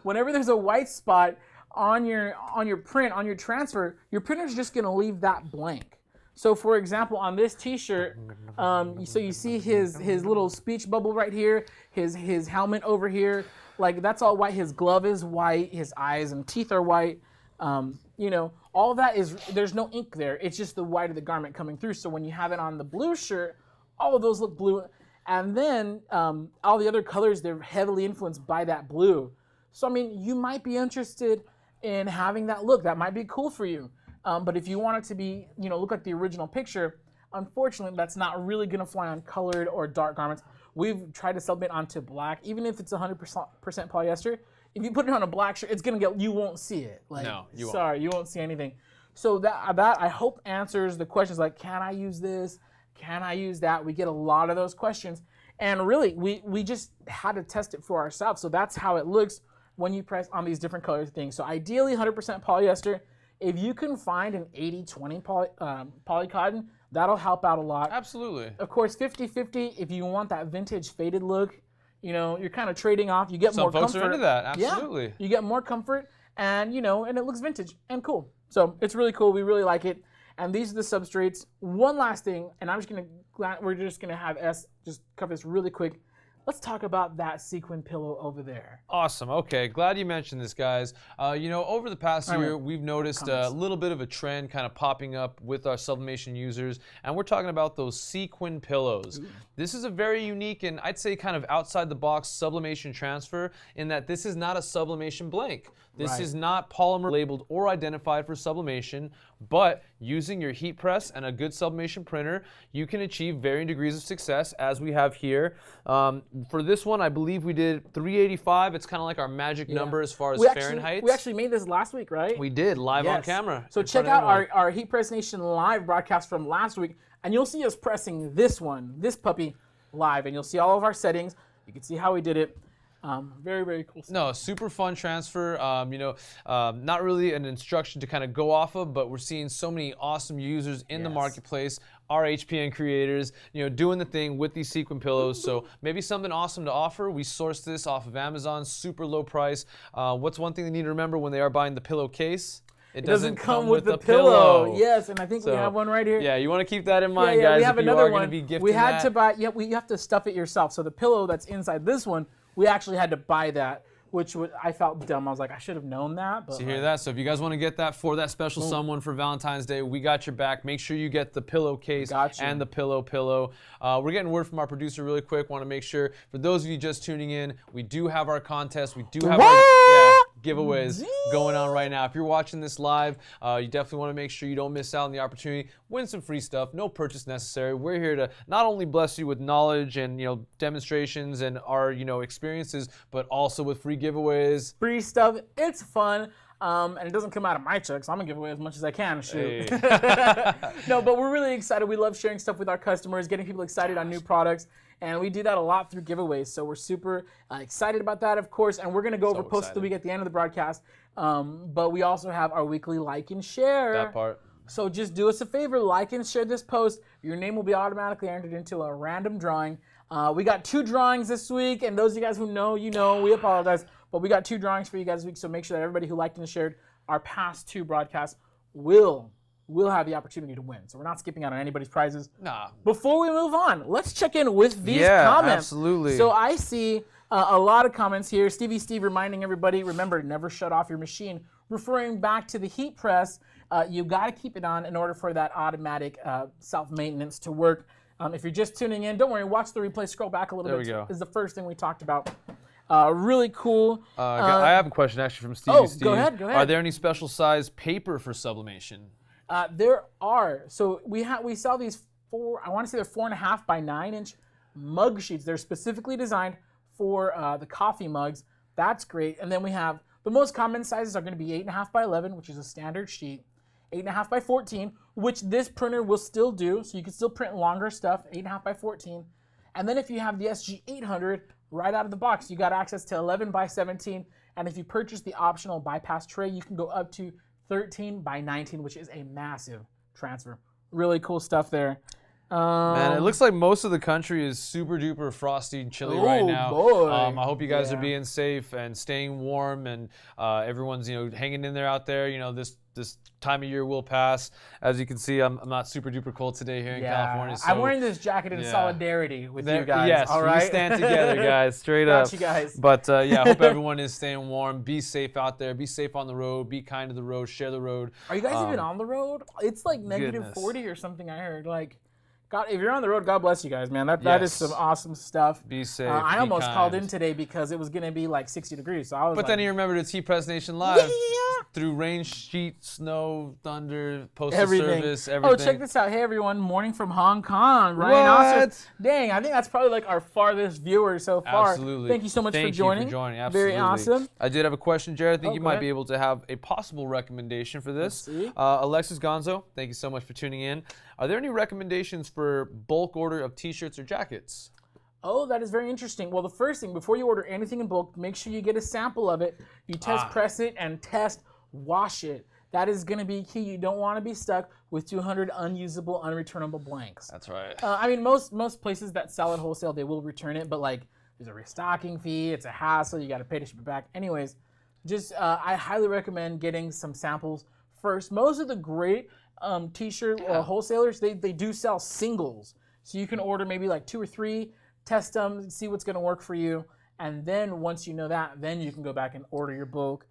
Whenever there's a white spot on your print, on your transfer, your printer's just gonna leave that blank. So for example, on this t-shirt, so you see his little speech bubble right here, his helmet over here, like that's all white. His glove is white, his eyes and teeth are white. All of that there's no ink there. It's just the white of the garment coming through. So when you have it on the blue shirt, all of those look blue. And then all the other colors, they're heavily influenced by that blue. So I mean, you might be interested in having that look. That might be cool for you. But if you want it to be, look like the original picture, unfortunately, that's not really gonna fly on colored or dark garments. We've tried to submit onto black, even if it's 100% polyester. If you put it on a black shirt, you won't see it. Like, no, you won't. Sorry, you won't see anything. So that I hope answers the questions like, can I use this? Can I use that? We get a lot of those questions. And really, we just had to test it for ourselves. So that's how it looks when you press on these different color things. So ideally 100% polyester. If you can find an 80/20 poly cotton, that'll help out a lot. Absolutely. Of course, 50/50, if you want that vintage faded look, you're kind of trading off. You get more comfort. Some folks are into that, absolutely. Yeah, you get more comfort and, and it looks vintage and cool. So it's really cool. We really like it. And these are the substrates. One last thing, and we're just gonna have just cover this really quick. Let's talk about that sequin pillow over there. Awesome. Okay, glad you mentioned this, guys. Over the past year, we've noticed a little bit of a trend kind of popping up with our sublimation users, and we're talking about those sequin pillows. Ooh. This is a very unique and I'd say kind of outside the box sublimation transfer in that this is not a sublimation blank. This is not polymer labeled or identified for sublimation. But using your heat press and a good sublimation printer, you can achieve varying degrees of success, as we have here. For this one, I believe we did 385. It's kind of like our magic number as far as Fahrenheit. We actually made this last week, right? We did, live on camera. So check out our HeatPressNation live broadcast from last week, and you'll see us pressing this puppy, live, and you'll see all of our settings. You can see how we did it. Very, very cool stuff. No, super fun transfer. Not really an instruction to kind of go off of, but we're seeing so many awesome users in the marketplace, our HPN creators, doing the thing with these Sequin Pillows. So maybe something awesome to offer. We sourced this off of Amazon, super low price. What's one thing they need to remember when they are buying the pillowcase? It doesn't come with the pillow. Yes, and I think we have one right here. Yeah, you want to keep that in mind, guys. We have another one. We had to buy. Yeah, you have to stuff it yourself. So the pillow that's inside this one, we actually had to buy that, which I felt dumb. I was like, I should have known that. But so you hear that? So if you guys want to get that for that special someone for Valentine's Day, we got your back. Make sure you get the pillowcase and the pillow. We're getting word from our producer really quick. Want to make sure, for those of you just tuning in, we do have our contest. We do have our giveaways going on right now. If you're watching this live, you definitely want to make sure you don't miss out on the opportunity. Win some free stuff. No purchase necessary. We're here to not only bless you with knowledge and demonstrations and our experiences, but also with free giveaways. Free stuff. It's fun. And it doesn't come out of my check, so I'm gonna give away as much as I can. Shoot. Hey. No, but we're really excited. We love sharing stuff with our customers, getting people excited on new products, and we do that a lot through giveaways. So we're super excited about that, of course. And we're gonna go over post of the week at the end of the broadcast. But we also have our weekly like and share. That part. So just do us a favor, like and share this post. Your name will be automatically entered into a random drawing. We got 2 drawings this week, and those of you guys who know, we apologize. But we got 2 drawings for you guys this week, so make sure that everybody who liked and shared our past 2 broadcasts will have the opportunity to win. So we're not skipping out on anybody's prizes. Nah. Before we move on, let's check in with these comments. Absolutely. So I see a lot of comments here. Stevie Steve reminding everybody, remember, never shut off your machine. Referring back to the heat press, you got to keep it on in order for that automatic self-maintenance to work. If you're just tuning in, don't worry, watch the replay, scroll back a little bit. There we go. This is the first thing we talked about. Really cool. I have a question actually from Stevie Steve. Go ahead. Are there any special size paper for sublimation? There are. So we sell these I want to say they're 4.5 by 9 inch mug sheets. They're specifically designed for the coffee mugs. That's great. And then we have the most common sizes are going to be 8.5 by 11, which is a standard sheet. 8.5 by 14, which this printer will still do. So you can still print longer stuff, 8.5 by 14. And then if you have the SG800, right out of the box, you got access to 11 by 17. And if you purchase the optional bypass tray, you can go up to 13 by 19, which is a massive transfer. Really cool stuff there. Man, it looks like most of the country is super duper frosty and chilly right now. Boy. I hope you guys are being safe and staying warm, and everyone's hanging in there out there. This time of year will pass. As you can see, I'm not super duper cold today here in California. So I'm wearing this jacket in solidarity with you guys. Yes, all right? We stand together, guys, straight up. Got you guys. But I hope everyone is staying warm. Be safe out there. Be safe on the road. Be kind to the road. Share the road. Are you guys even on the road? It's like negative 40 or something, I heard. Like, God, if you're on the road, God bless you guys, man. That is some awesome stuff. Be safe. I almost called in today because it was going to be like 60 degrees. So I was then you remembered it's HeatPressNation Live. Through rain, sheet, snow, thunder, postal service, everything. Oh, check this out. Hey, everyone. Morning from Hong Kong. Ryan Oscar. Dang, I think that's probably like our farthest viewer so far. Absolutely. Thank you so much for joining. Absolutely. Very awesome. I did have a question, Jared. I think you might be able to have a possible recommendation for this. Alexis Gonzo, thank you so much for tuning in. Are there any recommendations for bulk order of t-shirts or jackets? Oh, that is very interesting. Well, the first thing, before you order anything in bulk, make sure you get a sample of it. You test press it and wash it. That is going to be key. You don't want to be stuck with 200 unusable, unreturnable blanks. That's right. I mean, most places that sell at wholesale, they will return it, but like there's a restocking fee. It's a hassle. You got to pay to ship it back. Anyways, just I highly recommend getting some samples first. Most of the great t-shirt wholesalers, they do sell singles. So you can order maybe like 2 or 3, test them, see what's going to work for you. And then once you know that, then you can go back and order your bulk.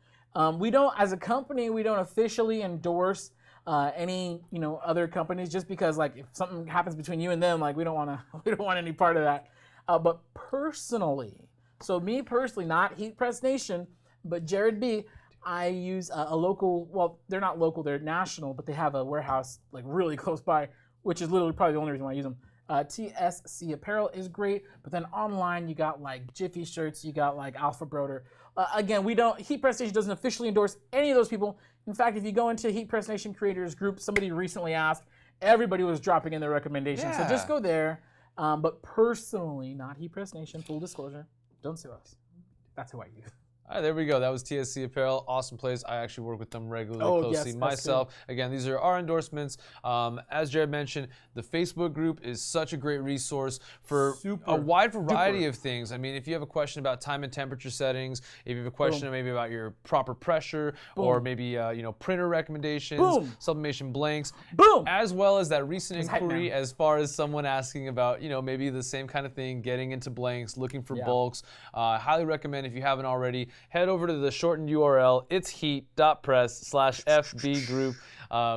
We don't, as a company, we don't officially endorse any other companies, just because like if something happens between you and them, like we don't want any part of that. But personally, so me personally, not HeatPressNation, but Jared B, I use a local, well, they're not local, they're national, but they have a warehouse like really close by, which is literally probably the only reason why I use them. TSC Apparel is great, but then online you got like Jiffy shirts, you got like Alpha Broder. Again, HeatPressNation doesn't officially endorse any of those people. In fact, if you go into HeatPressNation creators group, somebody recently asked, everybody was dropping in their recommendations. So just go there. But personally, not HeatPressNation, full disclosure, don't sue us. That's who I use. All right, there we go. That was TSC Apparel. Awesome place. I actually work with them regularly, closely myself. Again, these are our endorsements. As Jared mentioned, the Facebook group is such a great resource for a wide variety of things. I mean, if you have a question about time and temperature settings, if you have a question maybe about your proper pressure, or maybe printer recommendations, sublimation blanks, as well as that recent inquiry as far as someone asking about maybe the same kind of thing, getting into blanks, looking for bulks. Highly recommend, if you haven't already, head over to the shortened URL. It's heat.press/FB group.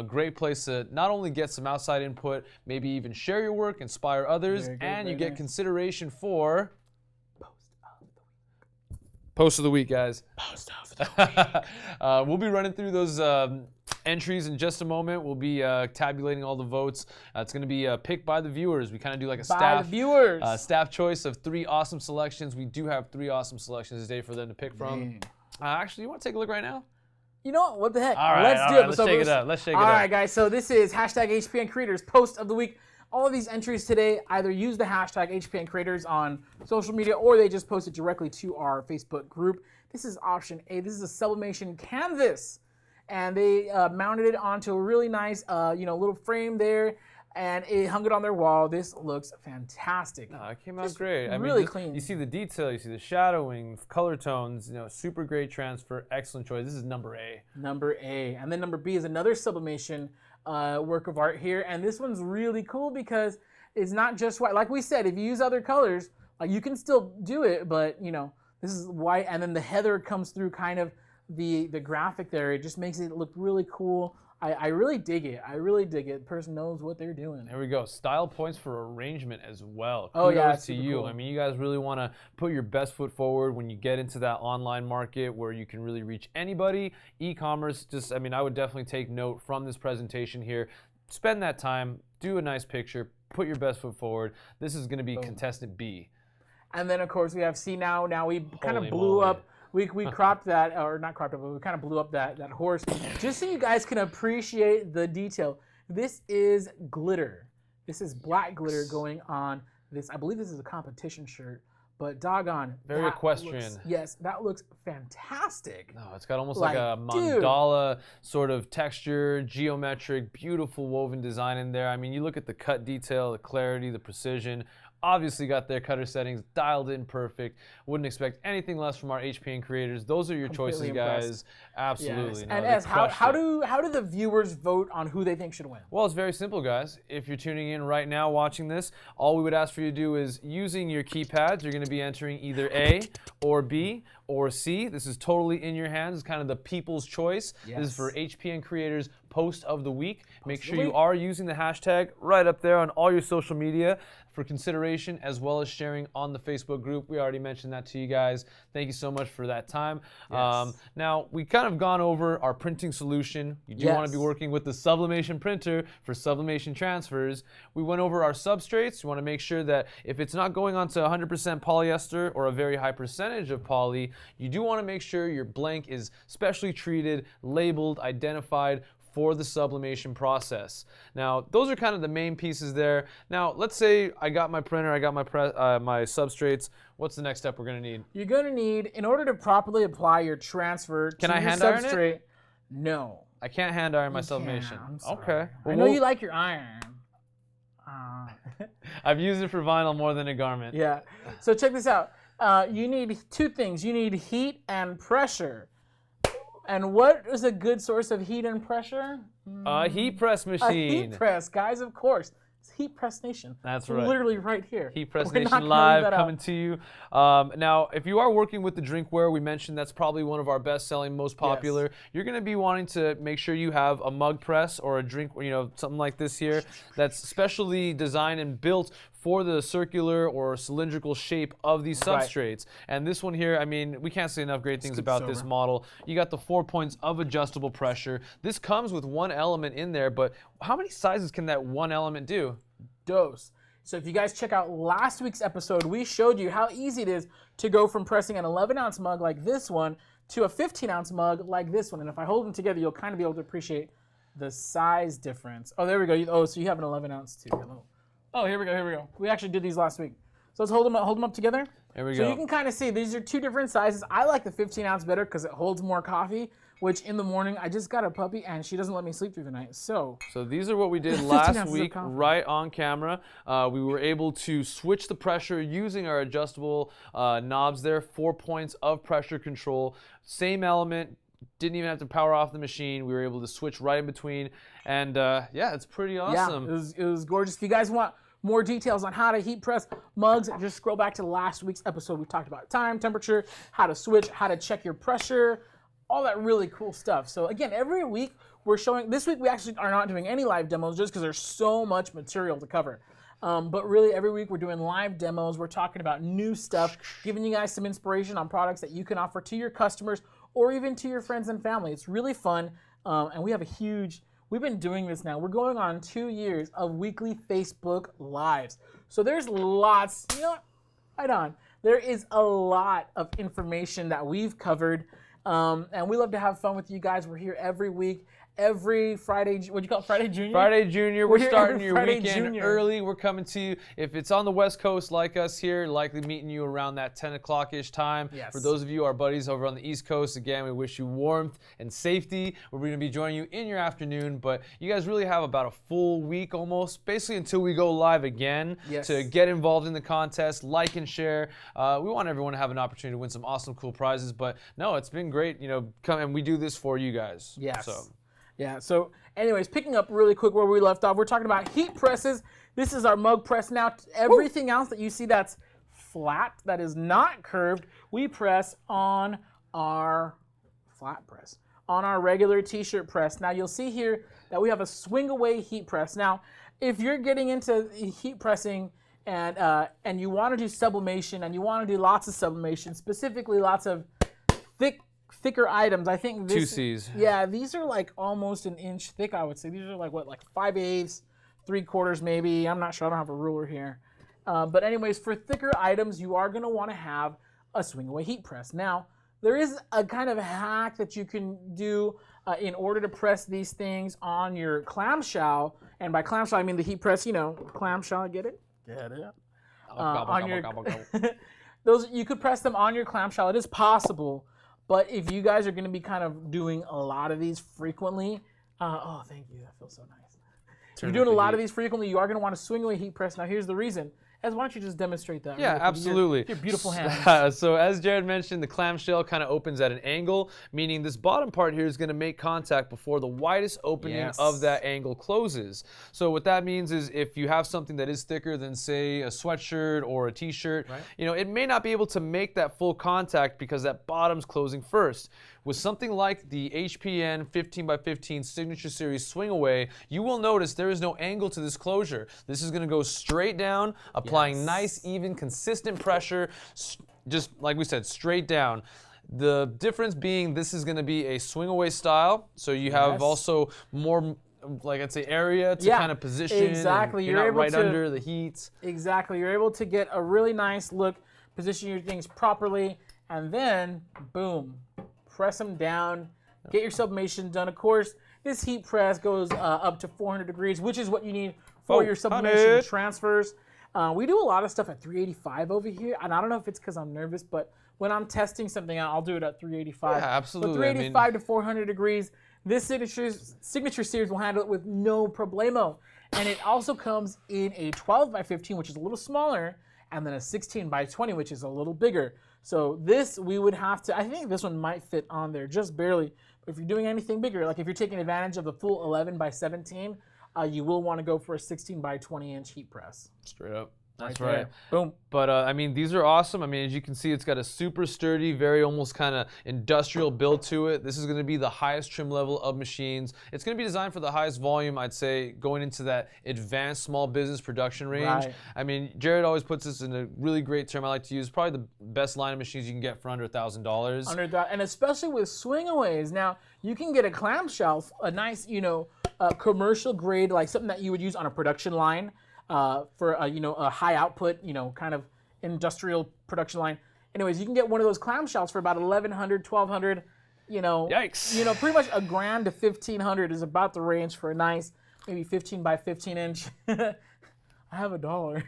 Great place to not only get some outside input, maybe even share your work, inspire others, and you get consideration for Post of the Week, guys. Post of the Week. We'll be running through those entries in just a moment. We'll be tabulating all the votes. It's going to be picked by the viewers. We kind of do like a staff choice of 3 awesome selections. We do have 3 awesome selections today for them to pick from. Actually, you want to take a look right now? You know what the heck? All right, let's do it. Let's shake it up. Let's shake it up. All right, guys. So this is hashtag HPN Creators Post of the Week. All of these entries today either use the hashtag HPN Creators on social media, or they just post it directly to our Facebook group. This is option A. This is a sublimation canvas, and they mounted it onto a really nice, little frame there, and it hung it on their wall. This looks fantastic. No, it came out great. Really clean. You see the detail, you see the shadowing, color tones. Super great transfer. Excellent choice. This is number A. Number A, and then number B is another sublimation work of art here, and this one's really cool because it's not just white. Like we said, if you use other colors, you can still do it, but this is white, and then the heather comes through kind of the graphic there. It just makes it look really cool. I really dig it. I really dig it. The person knows what they're doing. There we go. Style points for arrangement as well. Kudos to you. Cool. I mean, you guys really want to put your best foot forward when you get into that online market where you can really reach anybody. E-commerce, I would definitely take note from this presentation here. Spend that time, do a nice picture, put your best foot forward. This is going to be contestant B. And then, of course, we have C now. Now we kind of blew up. We cropped that, or not cropped it, but we kind of blew up that horse, just so you guys can appreciate the detail. This is glitter. This is black glitter going on this. I believe this is a competition shirt, but doggone. Very equestrian. Yes, that looks fantastic. No, it's got almost like a mandala sort of texture, geometric, beautiful woven design in there. I mean, you look at the cut detail, the clarity, the precision. Obviously got their cutter settings dialed in perfect. Wouldn't expect anything less from our HPN creators. Those are your choices, guys. Absolutely. Yes. And Ez, how do the viewers vote on who they think should win? Well, it's very simple, guys. If you're tuning in right now watching this, all we would ask for you to do is using your keypads, you're going to be entering either A or B or C. This is totally in your hands. It's kind of the people's choice. Yes. This is for HPN creators Post of the Week. Make sure you are using the hashtag right up there on all your social media for consideration, as well as sharing on the Facebook group. We already mentioned that to you guys. Thank you so much for that time. Yes. Now, we kind of gone over our printing solution. You do want to be working with the sublimation printer for sublimation transfers. We went over our substrates. You want to make sure that if it's not going onto 100% polyester or a very high percentage of poly, you do want to make sure your blank is specially treated, labeled, identified for the sublimation process. Now, those are kind of the main pieces there. Now, let's say I got my printer, I got my substrates. What's the next step we're gonna need? You're gonna need, in order to properly apply your transfer to your hand-iron substrate, it? No. I can't hand iron my sublimation. I'm sorry. Okay. Well, I know you like your iron. I've used it for vinyl more than a garment. Yeah. So check this out. You need 2 things. You need heat and pressure. And what is a good source of heat and pressure? A heat press machine. A heat press, guys, of course. It's HeatPressNation. That's right. Literally right here. HeatPressNation live coming to you. Now, if you are working with the drinkware, we mentioned that's probably one of our best-selling, most popular. Yes. You're going to be wanting to make sure you have a mug press or a drink, something like this here that's specially designed and built for the circular or cylindrical shape of these Right. substrates. And this one here, I mean, we can't say enough great things Scoop about this this over. model. You got the 4 points of adjustable pressure. This comes with one element in there, but how many sizes can that one element do? Dose. So if you guys check out last week's episode, we showed you how easy it is to go from pressing an 11-ounce mug like this one to a 15-ounce mug like this one. And if I hold them together, you'll kind of be able to appreciate the size difference. Oh, there we go. Oh, so you have an 11-ounce too. Oh, here we go. We actually did these last week. So let's hold them up together. There we So go. you can kind of see these are two different sizes. I like the 15-ounce better because it holds more coffee, which in the morning, I just got a puppy and she doesn't let me sleep through the night. So these are what we did 15 last ounces of week coffee. right on camera. We were able to switch the pressure using our adjustable knobs there, 4 points of pressure control. Same element, didn't even have to power off the machine. We were able to switch right in between. And yeah, it's pretty awesome. Yeah, it was gorgeous. If you guys want more details on how to heat press mugs, just scroll back to last week's episode. We talked about time, temperature, how to switch, how to check your pressure, all that really cool stuff. So again, every week we're showing, this week we actually are not doing any live demos just because there's so much material to cover. But really every week we're doing live demos. We're talking about new stuff, giving you guys some inspiration on products that you can offer to your customers or even to your friends and family. It's really fun. And we have a huge, we've been doing this now. We're going on 2 years of weekly Facebook Lives. So there's lots, you know what? Right on. There is a lot of information that we've covered. And we love to have fun with you guys. We're here every week, every Friday. What do you call it? Friday Junior? Friday Junior, we're here starting every your Friday weekend Junior. early. We're coming to you. If it's on the West Coast like us here, likely meeting you around that 10 o'clock-ish time. Yes. For those of you, our buddies over on the East Coast, again, we wish you warmth and safety. We're going to be joining you in your afternoon, but you guys really have about a full week almost, basically until we go live again, Yes. to get involved in the contest, like and share. We want everyone to have an opportunity to win some awesome, cool prizes, but no, it's been great, you know, come and we do this for you guys. Yes. So. Yeah, so anyways, picking up really quick where we left off, we're talking about heat presses. This is our mug press. Now, everything else that you see that's flat, that is not curved, we press on our flat press, on our regular t-shirt press. Now, you'll see here that we have a swing away heat press. Now, if you're getting into heat pressing and you want to do sublimation and you want to do lots of sublimation, specifically lots of thicker items, I think this 2Cs. Yeah, these are like almost an inch thick, I would say. These are like what, like 5/8, 3/4 maybe. I'm not sure. I don't have a ruler here. But anyways, for thicker items, you are going to want to have a swing away heat press. Now, there is a kind of hack that you can do in order to press these things on your clamshell. And by clamshell, I mean the heat press, you know, clamshell, get it? Get it? On your those, you could press them on your clamshell. It is possible. But if you guys are going to be kind of doing a lot of these frequently, oh, thank you. That feels so nice. If you're doing a lot of these frequently, you are going to want to swing away heat press. Now, here's the reason. Why don't you just demonstrate that? Yeah, really quick? absolutely. Your beautiful hands. So as Jared mentioned, the clamshell kind of opens at an angle, meaning this bottom part here is going to make contact before the widest opening Yes. of that angle closes. So what that means is if you have something that is thicker than, say, a sweatshirt or a t-shirt, you know, it may not be able to make that full contact because that bottom's closing first. With something like the HPN 15x15 Signature Series Swing Away, you will notice there is no angle to this closure. This is going to go straight down, applying nice, even, consistent pressure, just like we said, straight down. The difference being this is going to be a swing away style, so you have also more, like I'd say, area to kind of position. Exactly. You're not right under the heat. Exactly. You're able to get a really nice look, position your things properly, and then, boom, press them down, get your sublimation done. Of course, this heat press goes up to 400 degrees, which is what you need for your sublimation transfers. We do a lot of stuff at 385 over here, and I don't know if it's because I'm nervous, but when I'm testing something out, I'll do it at 385. Yeah, absolutely. But 385 to 400 degrees, this signature series will handle it with no problemo. And it also comes in a 12x15, which is a little smaller, and then a 16x20, which is a little bigger. So this, we would have to, I think this one might fit on there just barely. But if you're doing anything bigger, like if you're taking advantage of the full 11x17, you will want to go for a 16x20 inch heat press. Straight up. That's right. right. Boom. But I mean, these are awesome. I mean, as you can see, it's got a super sturdy, very almost kind of industrial build to it. This is going to be the highest trim level of machines. It's going to be designed for the highest volume, I'd say, going into that advanced small business production range. Right. I mean, Jared always puts this in a really great term I like to use. Probably the best line of machines you can get for under $1,000. Under that, and especially with swingaways. Now, you can get a clamshell, a nice, commercial grade, like something that you would use on a production line. For a high output, kind of industrial production line. Anyways, you can get one of those clamshells for about $1,100, $1,200. Yikes. Pretty much $1,000 to $1,500 is about the range for a nice, maybe 15 by 15 inch. I have $1.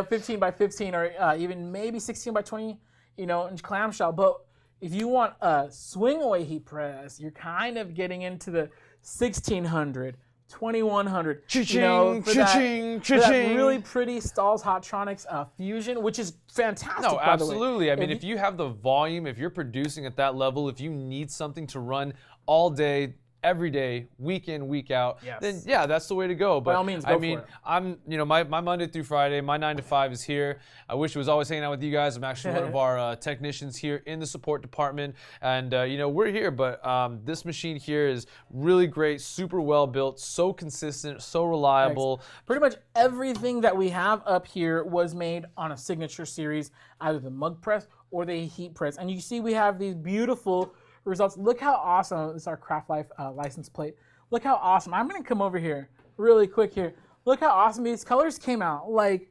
15 by 15 or even maybe 16 by 20, inch clamshell. But if you want a swing away heat press, you're kind of getting into the 1,600. 2,100. Cha-ching, For cha-ching, that cha-ching. really pretty Stahl's Hottronics Fusion, which is fantastic. No, by the way. absolutely. I mean, if you have the volume, if you're producing at that level, if you need something to run all day, every day, week in, week out, then yeah, that's the way to go. But by all means, go I mean, for it. I'm, my Monday through Friday, my 9 to 5 is here. I wish it was always hanging out with you guys. I'm actually one of our technicians here in the support department, and we're here. But this machine here is really great, super well built, so consistent, so reliable. Pretty much everything that we have up here was made on a signature series, either the mug press or the heat press. And you see we have these beautiful results. Look how awesome. This is our Craft Life license plate. Look how awesome. I'm going to come over here really quick here. Look how awesome these colors came out. Like,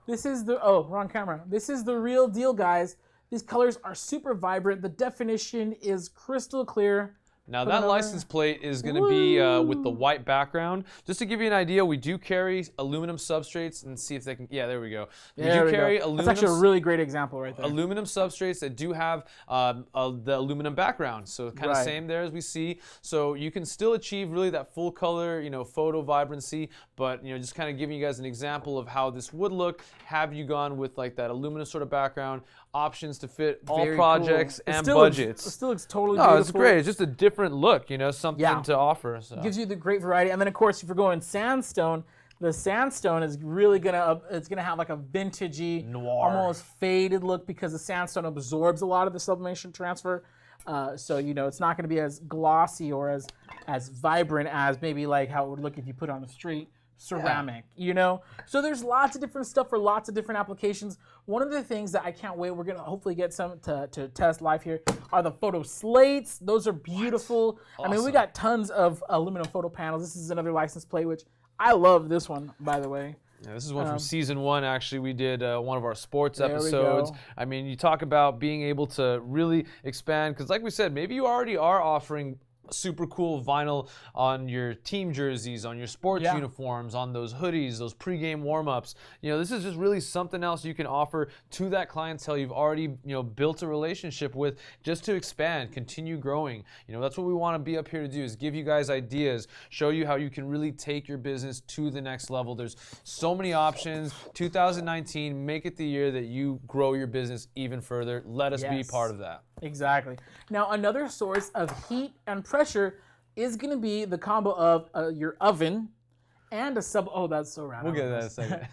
this is the, wrong camera. This is the real deal, guys. These colors are super vibrant. The definition is crystal clear. Now that license plate is going to be with the white background. Just to give you an idea, we do carry aluminum substrates, and see if they can. Yeah, there we go. We do carry aluminum. That's actually a really great example right there. Aluminum substrates that do have the aluminum background, so kind of same there as we see. So you can still achieve really that full color, photo vibrancy. But just kind of giving you guys an example of how this would look. Have you gone with like that aluminum sort of background? Options to fit all projects and budgets. It still looks totally beautiful. beautiful. It's great. It's just a different look, something to offer. So. Gives you the great variety. And then of course, if you're going sandstone, the sandstone is really gonna have like a vintagey, noir, almost faded look because the sandstone absorbs a lot of the sublimation transfer. So it's not gonna be as glossy or as vibrant as maybe like how it would look if you put on a straight ceramic, So there's lots of different stuff for lots of different applications. One of the things that I can't wait, we're gonna hopefully get some to test live here, are the photo slates. Those are beautiful. Awesome. I mean, we got tons of aluminum photo panels. This is another license plate, which I love this one, by the way. Yeah, this is one from season 1. Actually, we did one of our sports episodes. I mean, you talk about being able to really expand, because like we said, maybe you already are offering super cool vinyl on your team jerseys, on your sports uniforms, on those hoodies, those pregame warm-ups. This is just really something else you can offer to that clientele you've already built a relationship with, just to expand, continue growing. That's what we want to be up here to do, is give you guys ideas, show you how you can really take your business to the next level. There's so many options. 2019, make it the year that you grow your business even further. Let us be part of that. Exactly. Now, another source of heat and pressure is going to be the combo of your oven and a that's so rad. We'll get to that in a second.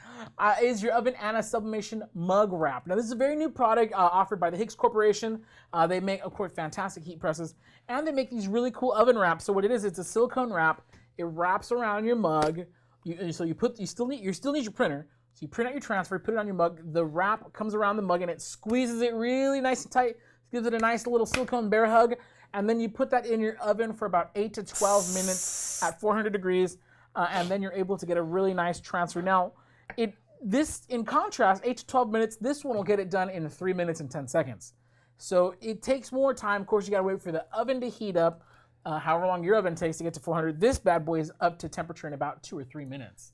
Is your oven and a Sublimation Mug Wrap. Now, this is a very new product offered by the Hicks Corporation. They make, of course, fantastic heat presses, and they make these really cool oven wraps. So what it is, it's a silicone wrap. It wraps around your mug. You still need your printer. So you print out your transfer, put it on your mug. The wrap comes around the mug, and it squeezes it really nice and tight. Gives it a nice little silicone bear hug, and then you put that in your oven for about 8 to 12 minutes at 400 degrees, and then you're able to get a really nice transfer. Now, in contrast, 8 to 12 minutes, this one will get it done in 3 minutes and 10 seconds. So it takes more time. Of course, you gotta wait for the oven to heat up, however long your oven takes to get to 400. This bad boy is up to temperature in about 2 or 3 minutes.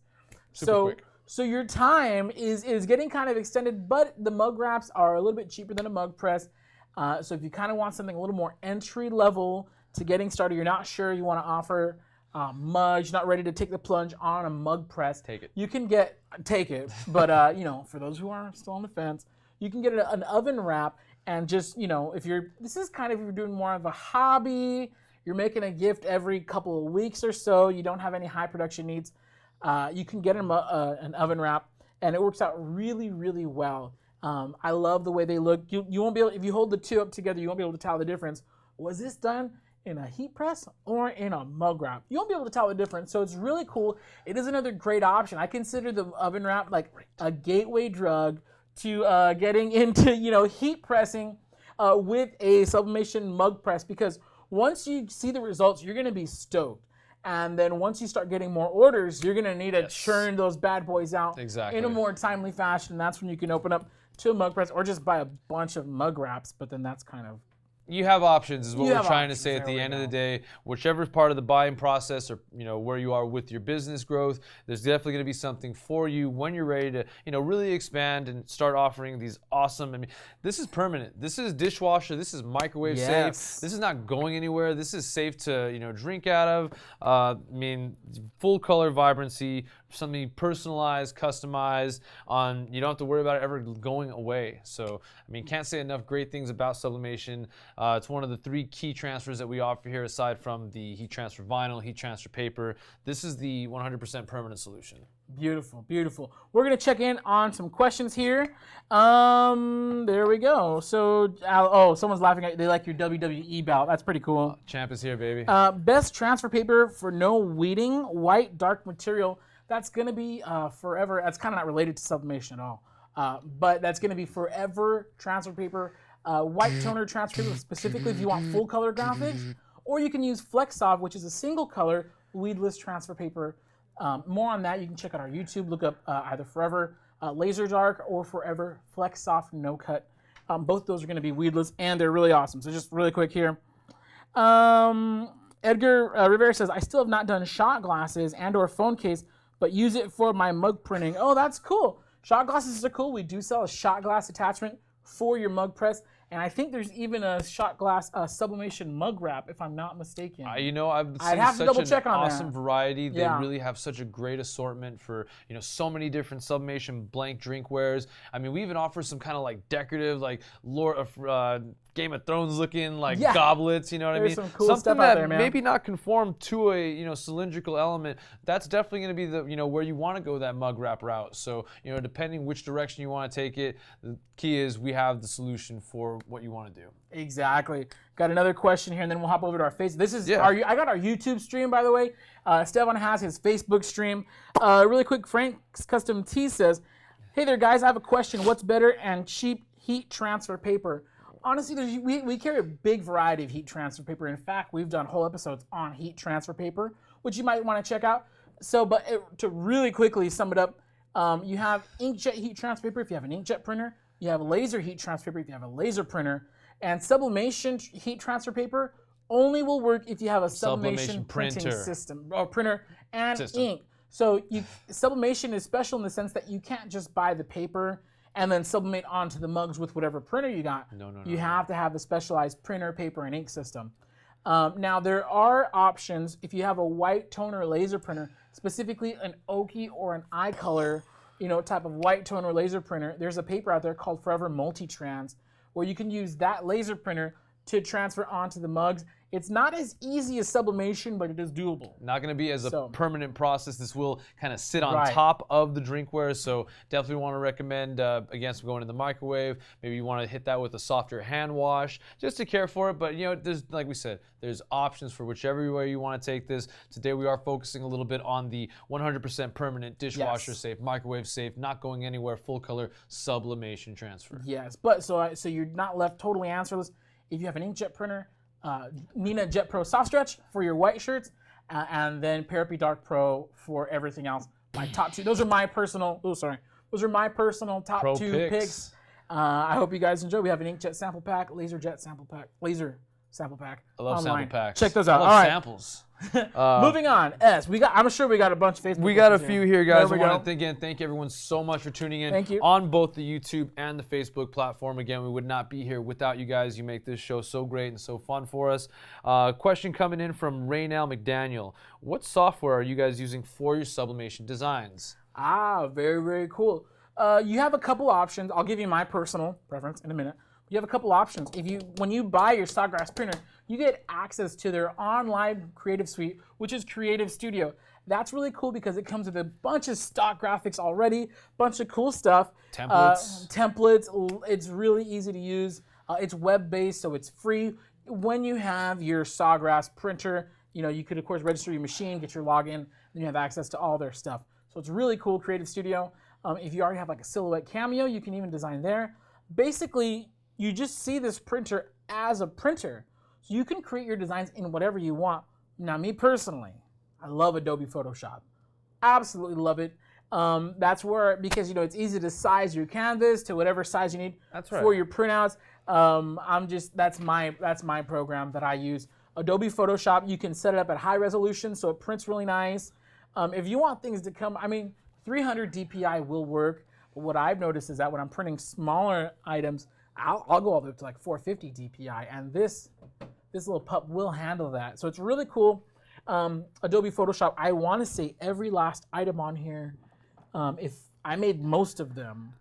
Super quick. So your time is getting kind of extended, but the mug wraps are a little bit cheaper than a mug press. So if you kind of want something a little more entry level to getting started, you're not sure you want to offer mugs, you're not ready to take the plunge on a mug press. Take it. You can take it. But for those who are still on the fence, you can get an oven wrap, and just if you're doing more of a hobby, you're making a gift every couple of weeks or so, you don't have any high production needs, you can get an oven wrap. and it works out really, really well. I love the way they look. You won't be able, if you hold the two up together, you won't be able to tell the difference. Was this done in a heat press or in a mug wrap? You won't be able to tell the difference. So it's really cool. It is another great option. I consider the oven wrap like a gateway drug to getting into, heat pressing with a sublimation mug press, because once you see the results, you're going to be stoked. And then once you start getting more orders, you're going to need to churn those bad boys out in a more timely fashion. That's when you can open up to a mug press or just buy a bunch of mug wraps, but then that's kind of... You have options is what we're trying to say at the end of the day. Whichever part of the buying process or where you are with your business growth, there's definitely going to be something for you when you're ready to really expand and start offering these awesome. I mean, this is permanent. This is dishwasher. This is microwave safe. This is not going anywhere. This is safe to drink out of. I mean, full color vibrancy, something personalized, customized. You don't have to worry about it ever going away. So I mean, can't say enough great things about sublimation. It's one of the 3 key transfers that we offer here, aside from the heat transfer vinyl, heat transfer paper. This is the 100% permanent solution. Beautiful, beautiful. We're going to check in on some questions here. There we go. So, someone's laughing at you. They like your WWE belt. That's pretty cool. Champ is here, baby. Best transfer paper for no weeding, white, dark material. That's going to be forever. That's kind of not related to sublimation at all. But that's going to be forever transfer paper. White toner transfer paper, specifically if you want full color graphics, or you can use FlexSoft, which is a single color weedless transfer paper. More on that, you can check out our YouTube. Look up either Forever Laser Dark or Forever FlexSoft No Cut. Both those are going to be weedless, and they're really awesome. So just really quick here. Edgar Rivera says, I still have not done shot glasses and or phone case, but use it for my mug printing. Oh, that's cool. Shot glasses are cool. We do sell a shot glass attachment for your mug press, and I think there's even a shot glass sublimation mug wrap, if I'm not mistaken. I've seen such an awesome variety. They really have such a great assortment for so many different sublimation blank drinkwares. I mean, we even offer some kind of like decorative, like Game of Thrones looking goblets, you know what I mean? Some cool Something stuff that out there, man. maybe not conform to a cylindrical element. That's definitely going to be the where you want to go that mug wrap route. So depending which direction you want to take it, the key is we have the solution for what you want to do. Exactly. Got another question here, and then we'll hop over to our Facebook. This is I got our YouTube stream, by the way. Estevan has his Facebook stream. Really quick, Frank's Custom Tee says, "Hey there, guys. I have a question. What's better and cheap heat transfer paper?" Honestly, we carry a big variety of heat transfer paper. In fact, we've done whole episodes on heat transfer paper, which you might want to check out. So, to really quickly sum it up, you have inkjet heat transfer paper if you have an inkjet printer. You have laser heat transfer paper if you have a laser printer. And sublimation heat transfer paper only will work if you have a sublimation printing system, or printer and ink. So sublimation is special in the sense that you can't just buy the paper and then sublimate onto the mugs with whatever printer you got. No. You have to have the specialized printer, paper, and ink system. Now, there are options if you have a white toner laser printer, specifically an oaky or an eye color, type of white toner laser printer. There's a paper out there called Forever Multitrans, where you can use that laser printer to transfer onto the mugs. It's not as easy as sublimation, but it is doable. Not going to be as a permanent process. This will kind of sit on top of the drinkware, so definitely want to recommend against going in the microwave. Maybe you want to hit that with a softer hand wash just to care for it. But there's, like we said, there's options for whichever way you want to take this. Today we are focusing a little bit on the 100% permanent dishwasher safe, microwave safe, not going anywhere, full color sublimation transfer. Yes, but so you're not left totally answerless. If you have an inkjet printer, Nina Jet Pro Soft Stretch for your white shirts, and then Parapi Dark Pro for everything else. My top 2. Those are my personal. Those are my personal top Pro 2 picks. I hope you guys enjoy. We have an inkjet sample pack, laser sample pack. I love sample packs. Check those out. I love samples. Moving on. I'm sure we got a bunch of Facebook. We got a few here, guys. I want to thank everyone so much for tuning in. Thank you. On both the YouTube and the Facebook platform. Again, we would not be here without you guys. You make this show so great and so fun for us. Question coming in from Raynell McDaniel. What software are you guys using for your sublimation designs? Very, very cool. You have a couple options. I'll give you my personal preference in a minute. You have a couple options. When you buy your Sawgrass printer, you get access to their online creative suite, which is Creative Studio. That's really cool because it comes with a bunch of stock graphics already, bunch of cool stuff. Templates. It's really easy to use. It's web-based, so it's free. When you have your Sawgrass printer, you could, of course, register your machine, get your login, and you have access to all their stuff. So it's really cool, Creative Studio. If you already have like a silhouette cameo, you can even design there. Basically, you just see this printer as a printer. So you can create your designs in whatever you want. Now, me personally, I love Adobe Photoshop. Absolutely love it. That's where, because it's easy to size your canvas to whatever size you need for your printouts. That's my program that I use. Adobe Photoshop, you can set it up at high resolution so it prints really nice. If you want things to come, 300 DPI will work, but what I've noticed is that when I'm printing smaller items, I'll go all the way up to like 450 DPI, and this little pup will handle that. So it's really cool. Adobe Photoshop, I want to say every last item on here, if I made most of them,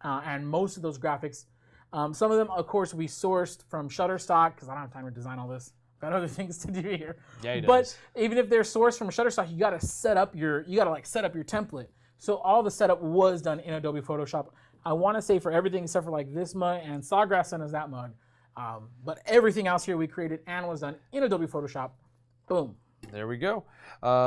and most of those graphics, some of them, of course, we sourced from Shutterstock, because I don't have time to design all this. Got other things to do here. Yeah, he does. But even if they're sourced from Shutterstock, you gotta set up your template. So all the setup was done in Adobe Photoshop. I want to say for everything except for like this mug, and Sawgrass sent us that mug. But everything else here we created and was done in Adobe Photoshop. Boom. There we go.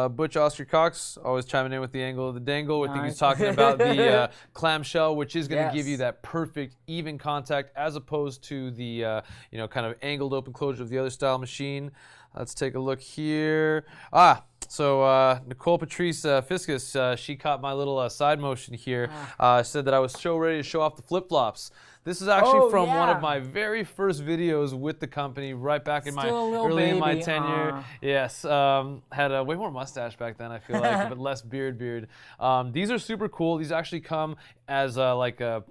Butch Oscar Cox always chiming in with the angle of the dangle. I think he's talking about the clamshell, which is going to give you that perfect even contact as opposed to the kind of angled open closure of the other style machine. Let's take a look here. So Nicole Patrice Fiscus, she caught my little side motion here. Said that I was so ready to show off the flip-flops. This is actually from one of my very first videos with the company, right back in my early in my tenure. Yes, had a way more mustache back then, I feel like, but less beard. These are super cool. These actually come as like a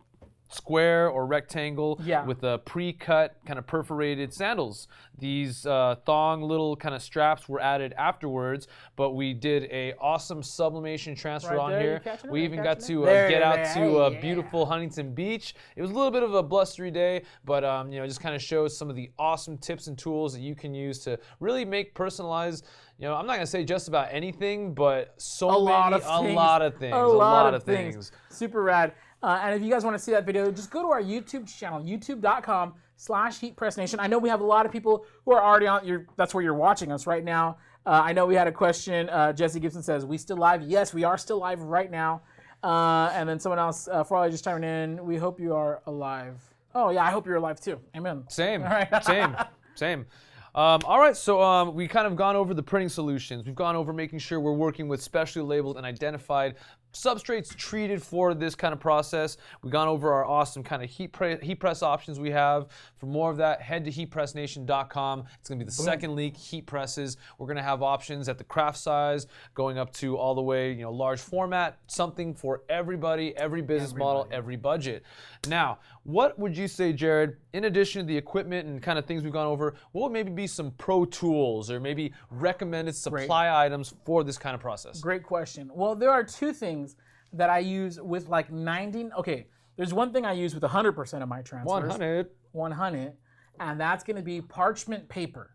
square or rectangle with a pre-cut kind of perforated sandals. These thong little kind of straps were added afterwards, but we did a awesome sublimation transfer on here. We even got to get out to beautiful Huntington Beach. It was a little bit of a blustery day, but just kind of shows some of the awesome tips and tools that you can use to really make personalized. I'm not gonna say just about anything, but a lot of things. Super rad. And if you guys want to see that video, just go to our YouTube channel, youtube.com/HeatPressNation. I know we have a lot of people who are already on. That's where you're watching us right now. I know we had a question. Jesse Gibson says, "We still live?" Yes, we are still live right now. And then someone else, Farley just chiming in. We hope you are alive. Oh yeah, I hope you're alive too. Amen. Same. All right. Same. All right, so we kind of gone over the printing solutions. We've gone over making sure we're working with specially labeled and identified substrates treated for this kind of process. We've gone over our awesome kind of heat press options we have. For more of that, head to HeatPressNation.com. It's going to be the second link, heat presses. We're going to have options at the craft size, going up to all the way, large format, something for everybody, every business model, every budget. Now, what would you say, Jared, in addition to the equipment and kind of things we've gone over, what would maybe be some pro tools or maybe recommended supply items for this kind of process? Great question. Well, there are two things that I use with like 90. Okay, there's one thing I use with 100% of my transfers. 100, and that's going to be parchment paper.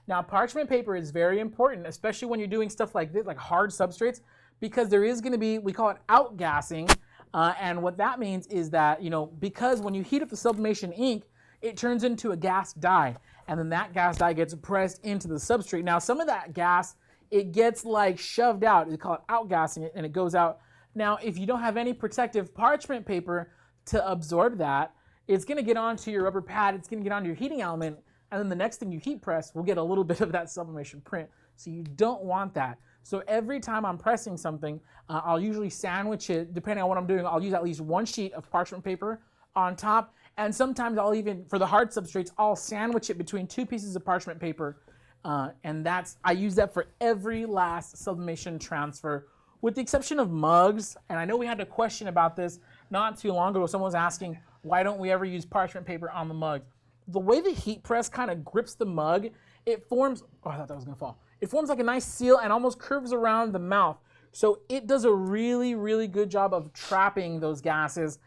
Now, parchment paper is very important, especially when you're doing stuff like this, like hard substrates, because there is going to be, we call it outgassing, and what that means is that, because when you heat up the sublimation ink, it turns into a gas dye, and then that gas dye gets pressed into the substrate. Now, some of that gas, it gets like shoved out. We call it outgassing it, and it goes out. Now, if you don't have any protective parchment paper to absorb that, it's going to get onto your rubber pad, it's going to get onto your heating element, and then the next thing you heat press will get a little bit of that sublimation print. So you don't want that. So every time I'm pressing something, I'll usually sandwich it, depending on what I'm doing, I'll use at least one sheet of parchment paper on top, and sometimes I'll even, for the hard substrates, I'll sandwich it between two pieces of parchment paper, and I use that for every last sublimation transfer, with the exception of mugs. And I know we had a question about this not too long ago. Someone was asking, why don't we ever use parchment paper on the mug? The way the heat press kind of grips the mug, it forms, I thought that was gonna fall. It forms like a nice seal and almost curves around the mouth. So it does a really, really good job of trapping those gases.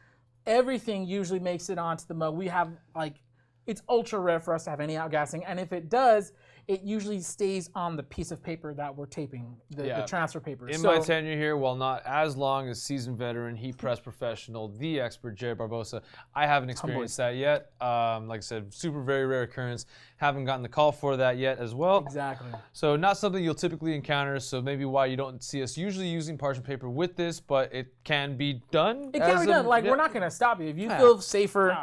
Everything usually makes it onto the mug. We have it's ultra rare for us to have any outgassing. And if it does, it usually stays on the piece of paper that we're taping, the transfer paper. In my tenure here, while not as long as seasoned veteran, heat press professional, the expert Jared Barbosa, I haven't experienced that yet. Like I said, super very rare occurrence. Haven't gotten the call for that yet as well. Exactly. So not something you'll typically encounter, so maybe why you don't see us usually using parchment paper with this, but it can be done. It can be done. Like, we're not going to stop you. If you feel safer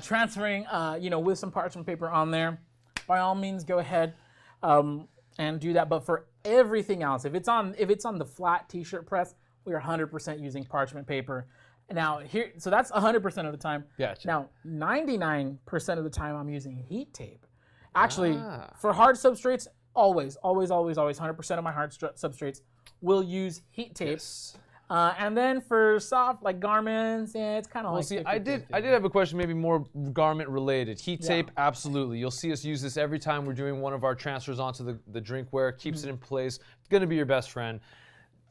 transferring, with some parchment paper on there, by all means, go ahead and do that. But for everything else, if it's on the flat T-shirt press, we are 100% using parchment paper. Now so that's 100% of the time. Gotcha. Now 99% of the time, I'm using heat tape. Actually, for hard substrates, always 100% of my hard substrates will use heat tape. Yes. And then for soft like garments, it's kind of like. See, I did have a question, maybe more garment related. Heat tape, absolutely. You'll see us use this every time we're doing one of our transfers onto the drinkware. Keeps it in place. It's gonna be your best friend.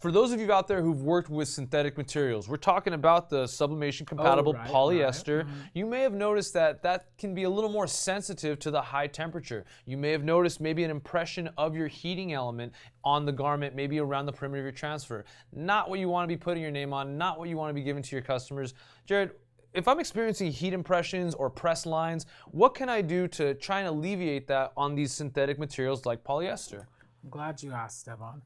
For those of you out there who've worked with synthetic materials, we're talking about the sublimation compatible polyester. You may have noticed that can be a little more sensitive to the high temperature. You may have noticed maybe an impression of your heating element on the garment, maybe around the perimeter of your transfer. Not what you want to be putting your name on, not what you want to be giving to your customers. Jared, if I'm experiencing heat impressions or press lines, what can I do to try and alleviate that on these synthetic materials like polyester? I'm glad you asked, Estevan.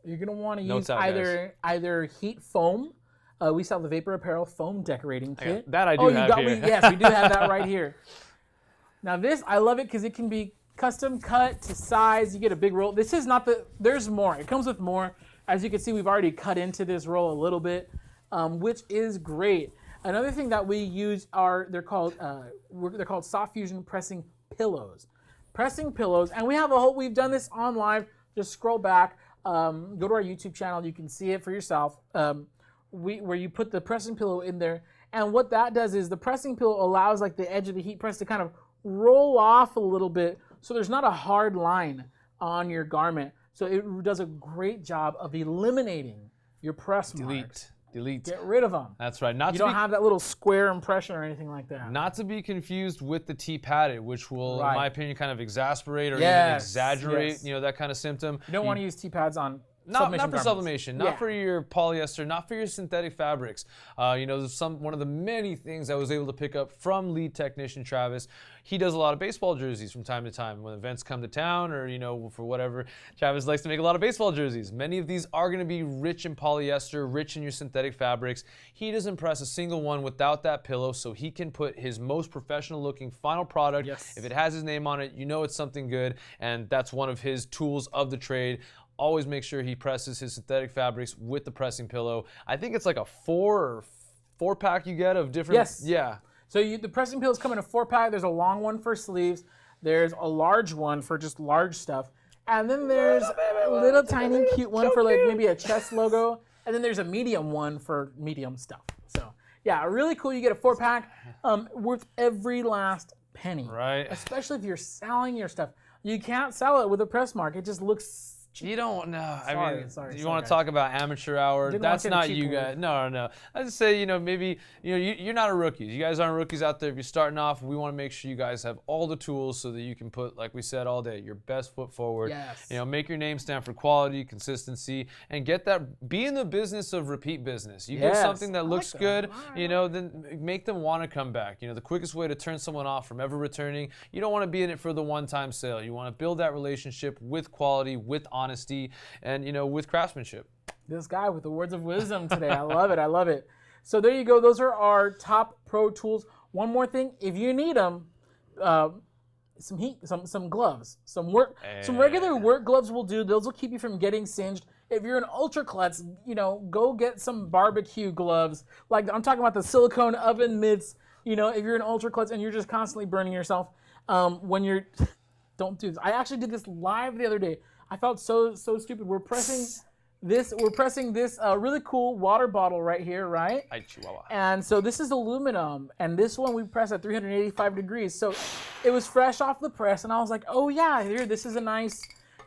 You're gonna want to use either heat foam. We sell the Vapor Apparel foam decorating kit. That I do have here. Yes, we do have that right here. Now this, I love it because it can be custom cut to size. You get a big roll. This is not there's more. It comes with more. As you can see, we've already cut into this roll a little bit, which is great. Another thing that we use they're called soft fusion pressing pillows. Pressing pillows, and we've done this on live. Just scroll back, go to our YouTube channel. You can see it for yourself. Where you put the pressing pillow in there, and what that does is the pressing pillow allows like the edge of the heat press to kind of roll off a little bit, so there's not a hard line on your garment. So it does a great job of eliminating your press marks. Delete. Get rid of them. That's right. You don't have that little square impression or anything like that. Not to be confused with the T-padded, which will, in my opinion, kind of exasperate or even exaggerate, that kind of symptom. You don't want to use T-pads on Not for sublimation, not for your polyester, not for your synthetic fabrics. One of the many things I was able to pick up from lead technician Travis. He does a lot of baseball jerseys from time to time when events come to town, or for whatever. Travis likes to make a lot of baseball jerseys. Many of these are going to be rich in polyester, rich in your synthetic fabrics. He doesn't press a single one without that pillow, so he can put his most professional-looking final product. Yes. If it has his name on it, it's something good, and that's one of his tools of the trade. Always make sure he presses his synthetic fabrics with the pressing pillow. I think it's like a four pack you get of different. Yes. Yeah. So the pressing pillows come in a 4-pack. There's a long one for sleeves. There's a large one for just large stuff. And then there's a little tiny cute one for like maybe a chest logo. And then there's a medium one for medium stuff. So yeah, really cool. You get a 4-pack worth every last penny. Right. Especially if you're selling your stuff. You can't sell it with a press mark. It just looks. You don't know. Sorry, you want to talk about amateur hour? That's not you guys. No. I just say, maybe, you're not a rookie. You guys aren't rookies out there. If you're starting off, we want to make sure you guys have all the tools so that you can put, like we said all day, your best foot forward. Yes. Make your name stand for quality, consistency, and be in the business of repeat business. You get something that looks good, then make them want to come back. The quickest way to turn someone off from ever returning, you don't want to be in it for the one-time sale. You want to build that relationship with quality, with honesty, and with craftsmanship. This guy with the words of wisdom today. I love it. So there you go. Those are our top pro tools. One more thing, if you need them, some gloves, some regular work gloves will do. Those will keep you from getting singed. If you're an ultra klutz, go get some barbecue gloves. Like I'm talking about the silicone oven mitts. If you're an ultra klutz and you're just constantly burning yourself, don't do this. I actually did this live the other day. I felt so stupid. We're pressing this really cool water bottle right here, right? And so this is aluminum, and this one we press at 385 degrees. So it was fresh off the press, and I was like, oh yeah, here, this is a nice,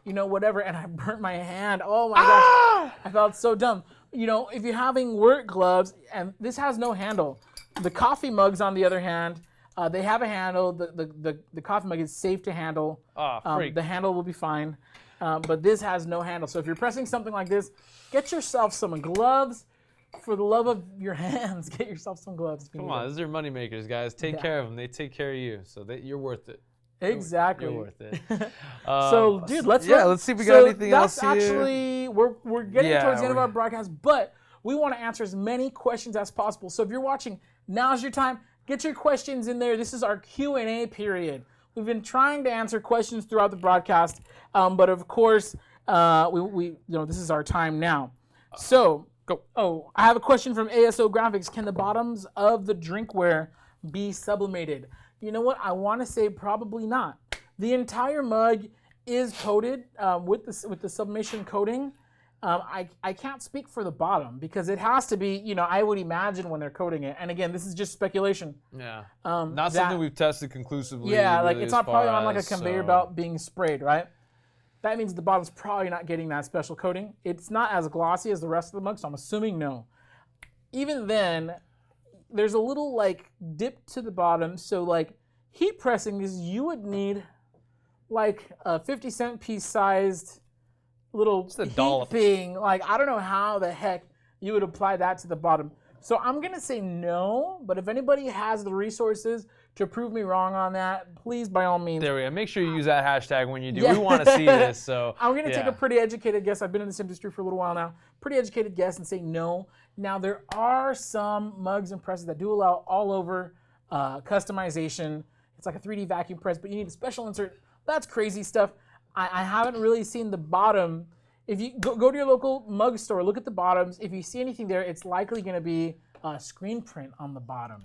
whatever. And I burnt my hand. Oh my gosh, I felt so dumb. If you're having work gloves, and this has no handle. The coffee mugs, on the other hand, They have a handle. The coffee mug is safe to handle. The handle will be fine. But this has no handle. So if you're pressing something like this, get yourself some gloves. For the love of your hands, get yourself some gloves. Come on, these are money makers, guys. Take care of them. They take care of you, so you're worth it. Exactly. You're worth it. So, dude, let's see if we got anything else here. That's actually we're getting towards the end of our broadcast, but we want to answer as many questions as possible. So if you're watching, now's your time. Get your questions in there. This is our Q&A period. We've been trying to answer questions throughout the broadcast, but of course, this is our time now. So. Go. Oh, I have a question from ASO Graphics. Can the bottoms of the drinkware be sublimated? You know what? I want to say probably not. The entire mug is coated with the sublimation coating. I can't speak for the bottom because it has to be, I would imagine when they're coating it. And again, this is just speculation. Yeah. Not something we've tested conclusively. Yeah, really, it's not probably on like a conveyor belt being sprayed, right? That means the bottom's probably not getting that special coating. It's not as glossy as the rest of the mug, so I'm assuming no. Even then, there's a little like dip to the bottom, so like heat pressing this, you would need like a 50-cent piece sized little heat thing. Like I don't know how the heck you would apply that to the bottom. So I'm gonna say no, but if anybody has the resources to prove me wrong on that, please, by all means. There we go. Make sure you use that hashtag when you do. Yeah. We want to see this. So I'm going to take a pretty educated guess. I've been in this industry for a little while now. Pretty educated guess and say no. Now, there are some mugs and presses that do allow all over customization. It's like a 3D vacuum press, but you need a special insert. That's crazy stuff. I haven't really seen the bottom. If you go to your local mug store, look at the bottoms. If you see anything there, it's likely going to be a screen print on the bottom,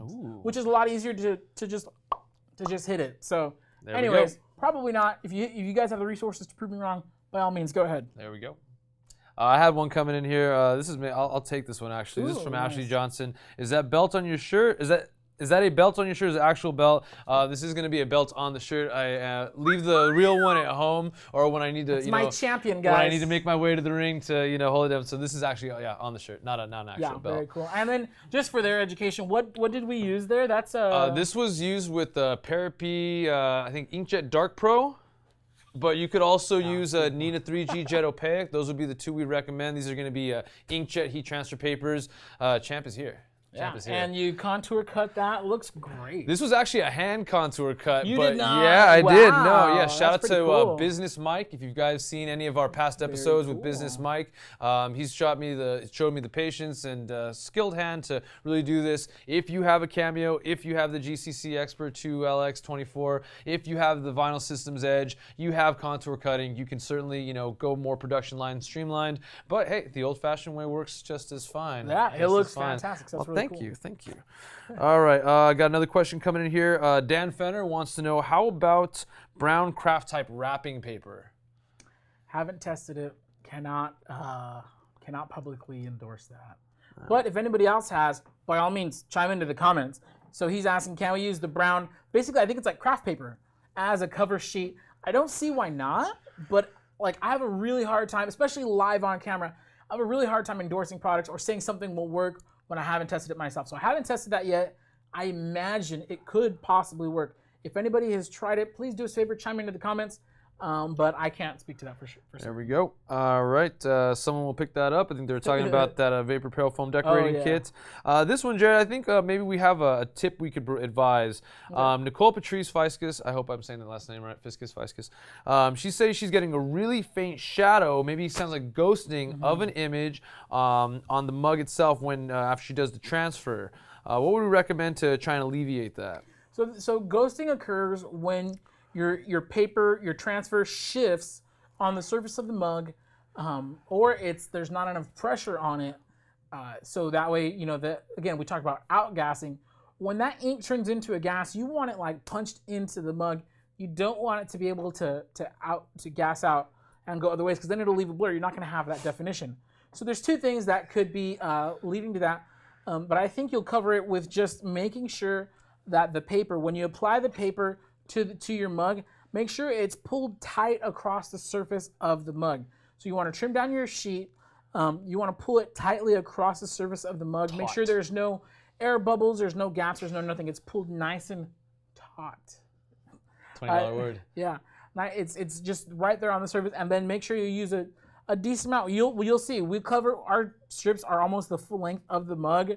which is a lot easier to just hit it. So, anyways, probably not. If you guys have the resources to prove me wrong, by all means, go ahead. There we go. I had one coming in here. This is me. I'll take this one actually. This is from Ashley Johnson. Is that belt on your shirt? Is that a belt on your shirt? Is it an actual belt? This is going to be a belt on the shirt. I leave the real one at home, or when I need to, it's my champion, guys. When I need to make my way to the ring to, hold it down. So this is actually, on the shirt, not an actual belt. Very cool. And then just for their education, what did we use there? That's this was used with Parapi, I think Inkjet Dark Pro. But you could also use Nina 3G Jet Opaque. Those would be the two we recommend. These are going to be inkjet heat transfer papers. Champ is here. Yeah, and you contour cut that. Looks great. This was actually a hand contour cut. You did not? Yeah, I did. No, yeah. Shout out to cool. Business Mike. If you guys seen any of our past episodes with Business Mike, he's showed me the patience and skilled hand to really do this. If you have a Cameo, if you have the GCC Expert 2 LX24, if you have the Vinyl Systems Edge, you have contour cutting. You can certainly go more production line streamlined. But hey, the old-fashioned way works just as fine. Yeah, it looks fantastic. So that's Thank you. All right, I got another question coming in here. Dan Fenner wants to know, how about brown craft type wrapping paper? Haven't tested it. Cannot publicly endorse that. But if anybody else has, by all means, chime into the comments. So he's asking, can we use the brown? Basically, I think it's like craft paper as a cover sheet. I don't see why not, but like I have a really hard time, especially live on camera. I have a really hard time endorsing products or saying something will work when I haven't tested it myself. So I haven't tested that yet. I imagine it could possibly work. If anybody has tried it, please do us a favor, chime into the comments. But I can't speak to that for sure. There we go. All right, someone will pick that up. I think they're talking about that Vapor Pale Foam decorating kit. This one, Jared, I think maybe we have a tip we could advise. Okay. Nicole Patrice Fiskus, I hope I'm saying the last name right, Fiskus. She says she's getting a really faint shadow, maybe it sounds like ghosting of an image on the mug itself when after she does the transfer. What would we recommend to try and alleviate that? So ghosting occurs when your paper, your transfer shifts on the surface of the mug, or there's not enough pressure on it. So that way, again, we talk about outgassing. When that ink turns into a gas, you want it like punched into the mug. You don't want it to be able to gas out and go other ways, because then it'll leave a blur. You're not going to have that definition. So there's two things that could be leading to that. But I think you'll cover it with just making sure that the paper, when you apply the paper to your mug, make sure it's pulled tight across the surface of the mug. So you want to trim down your sheet. You want to pull it tightly across the surface of the mug. Make sure there's no air bubbles, there's no gaps, there's no nothing. It's pulled nice and hot. $20 word. Yeah, it's just right there on the surface, and then make sure you use a decent amount. You'll see we cover our strips are almost the full length of the mug.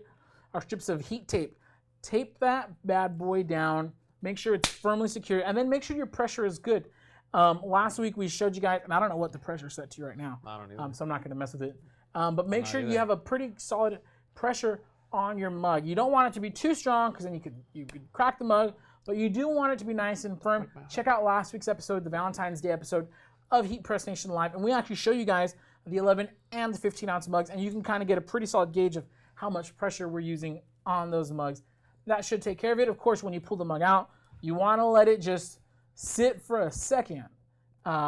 Our strips of heat tape. Tape that bad boy down. Make sure it's firmly secure, and then make sure your pressure is good. Last week we showed you guys, and I don't know what the pressure set to right now. I don't either. So I'm not going to mess with it. But make sure you have a pretty solid pressure on your mug. You don't want it to be too strong because then you could crack the mug, but you do want it to be nice and firm. Check out last week's episode, the Valentine's Day episode of HeatPressNation Live, and we actually show you guys the 11 and the 15-ounce mugs, and you can kind of get a pretty solid gauge of how much pressure we're using on those mugs. That should take care of it. Of course, when you pull the mug out, you want to let it just sit for a second,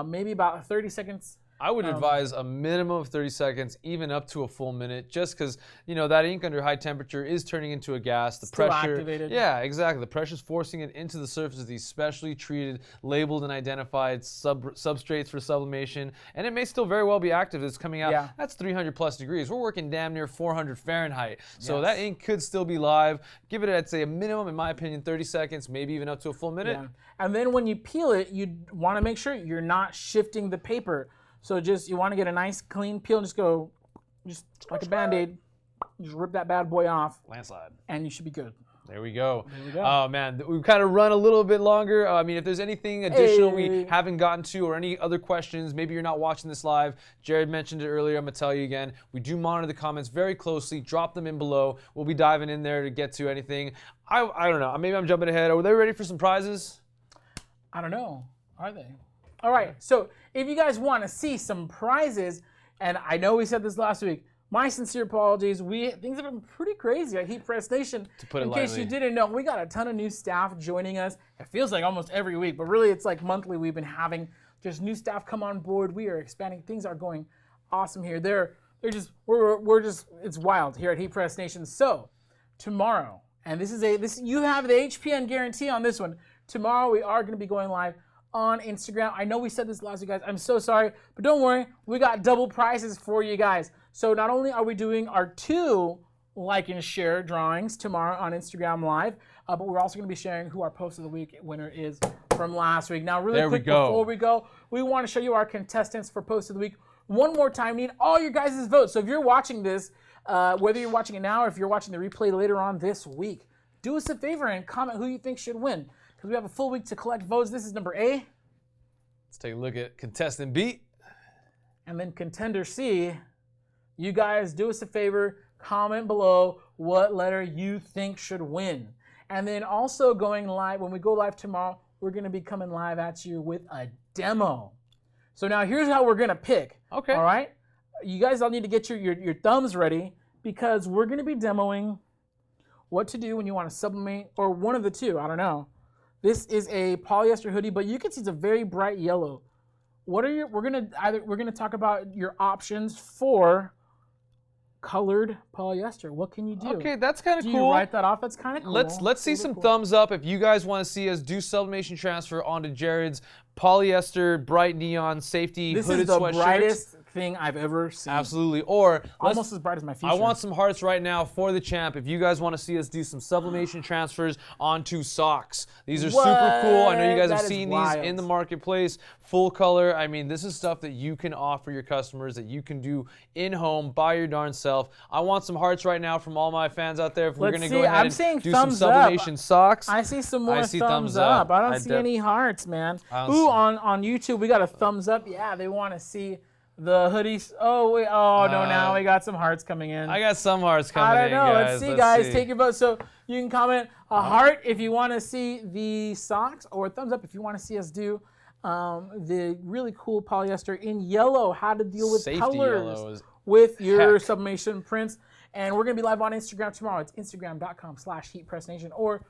maybe about 30 seconds. I would advise a minimum of 30 seconds, even up to a full minute, just because, you know, that ink under high temperature is turning into a gas. The Still pressure, activated. Yeah, exactly. The pressure's forcing it into the surface of these specially treated, labeled, and identified substrates for sublimation, and it may still very well be active. It's coming out. Yeah. That's 300 plus degrees. We're working damn near 400 Fahrenheit, so that ink could still be live. Give it, I'd say, a minimum, in my opinion, 30 seconds, maybe even up to a full minute. Yeah. And then when you peel it, you want to make sure you're not shifting the paper. So you want to get a nice clean peel and just like a Band-Aid, just rip that bad boy off. Landslide. And you should be good. There we go. There we go. Oh man, we've kind of run a little bit longer. I mean, if there's anything additional we haven't gotten to or any other questions, maybe you're not watching this live. Jared mentioned it earlier. I'm gonna tell you again. We do monitor the comments very closely. Drop them in below. We'll be diving in there to get to anything. I don't know. Maybe I'm jumping ahead. Are they ready for some prizes? I don't know. Are they? All right. So if you guys want to see some prizes, and I know we said this last week, my sincere apologies. Things have been pretty crazy at HeatPressNation. To put it in case lightly. you didn't know, we got a ton of new staff joining us. It feels like almost every week, but really it's like monthly. We've been having just new staff come on board. We are expanding. Things are going awesome here. We're just it's wild here at HeatPressNation. So tomorrow, and this you have the HPN guarantee on this one. Tomorrow we are going to be going live on Instagram. I know we said this last week, guys. I'm so sorry, but don't worry. We got double prizes for you guys. So not only are we doing our 2 like and share drawings tomorrow on Instagram Live, but we're also going to be sharing who our post of the week winner is from last week. Now, really quick before we go, we want to show you our contestants for post of the week. One more time, need all your guys' votes. So if you're watching this, whether you're watching it now or if you're watching the replay later on this week, do us a favor and comment who you think should win. Because we have a full week to collect votes. This is number A. Let's take a look at contestant B. And then contender C. You guys do us a favor, comment below what letter you think should win. And then also going live, when we go live tomorrow, we're going to be coming live at you with a demo. So now here's how we're going to pick. Okay. All right? You guys all need to get your thumbs ready because we're going to be demoing what to do when you want to sublimate, or one of the two, I don't know. This is a polyester hoodie, but you can see it's a very bright yellow. We're gonna talk about your options for colored polyester. What can you do? Okay, that's kind of cool. Do you write that off? That's kind of cool. Let's see some thumbs up if you guys want to see us do sublimation transfer onto Jared's polyester bright neon safety hooded sweatshirt. This is the brightest thing I've ever seen. Absolutely. Or almost as bright as my future. I want some hearts right now for the champ. If you guys want to see us do some sublimation transfers onto socks, these are super cool. I know you guys have seen these in the marketplace. Full color. I mean, this is stuff that you can offer your customers, that you can do in home by your darn self. I want some hearts right now from all my fans out there. If we're going to go ahead and do some sublimation socks. I see some more thumbs up. I don't see any hearts, man. Ooh, on YouTube, we got a thumbs up. Yeah, they want to see the hoodies. Oh, wait. Oh, no, now we got some hearts coming in. I got some hearts coming in, guys. I don't know. Let's see, guys. Take your vote. So you can comment a heart if you want to see the socks, or a thumbs up if you want to see us do the really cool polyester in yellow, how to deal with Safety colors with your sublimation prints. And we're going to be live on Instagram tomorrow. It's instagram.com/HeatPressNation or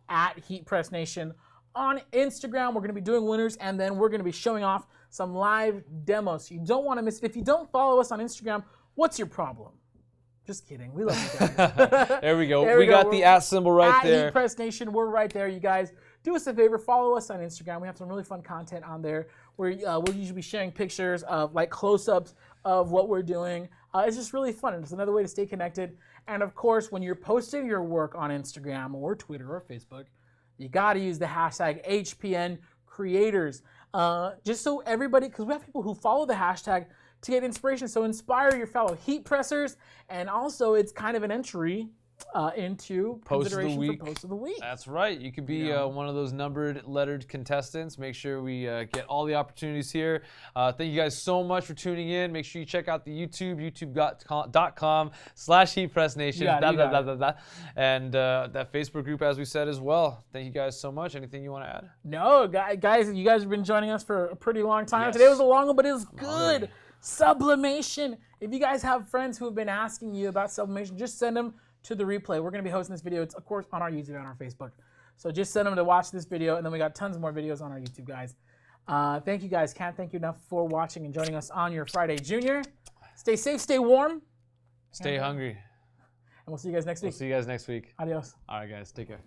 at HeatPressNation. On Instagram, we're going to be doing winners, and then we're going to be showing off some live demos. So you don't want to miss it. If you don't follow us on Instagram, what's your problem? Just kidding. We love you guys. There we go. We got the @ symbol right there. At HeatPressNation, we're right there, you guys. Do us a favor, follow us on Instagram. We have some really fun content on there where we'll usually be sharing pictures of like close-ups of what we're doing. It's just really fun. It's another way to stay connected. And of course, when you're posting your work on Instagram or Twitter or Facebook, you got to use the hashtag HPN creators. Just so everybody, because we have people who follow the hashtag to get inspiration. So inspire your fellow heat pressers, and also it's kind of an entry into consideration for Post of the Week. That's right. You could be one of those numbered, lettered contestants. Make sure we get all the opportunities here. Thank you guys so much for tuning in. Make sure you check out the YouTube, youtube.com/HeatPressNation, and that Facebook group, as we said as well. Thank you guys so much. Anything you want to add? No, guys, you guys have been joining us for a pretty long time. Yes. Today was a long one, but it was good. Sublimation. If you guys have friends who have been asking you about sublimation, just send them to the replay. We're going to be hosting this video. It's, of course, on our YouTube and our Facebook. So just send them to watch this video, and then we got tons more videos on our YouTube, guys. Thank you, guys. Can't thank you enough for watching and joining us on your Friday Junior. Stay safe, stay warm. Stay hungry. And we'll see you guys next week. We'll see you guys next week. Adios. All right, guys. Take care.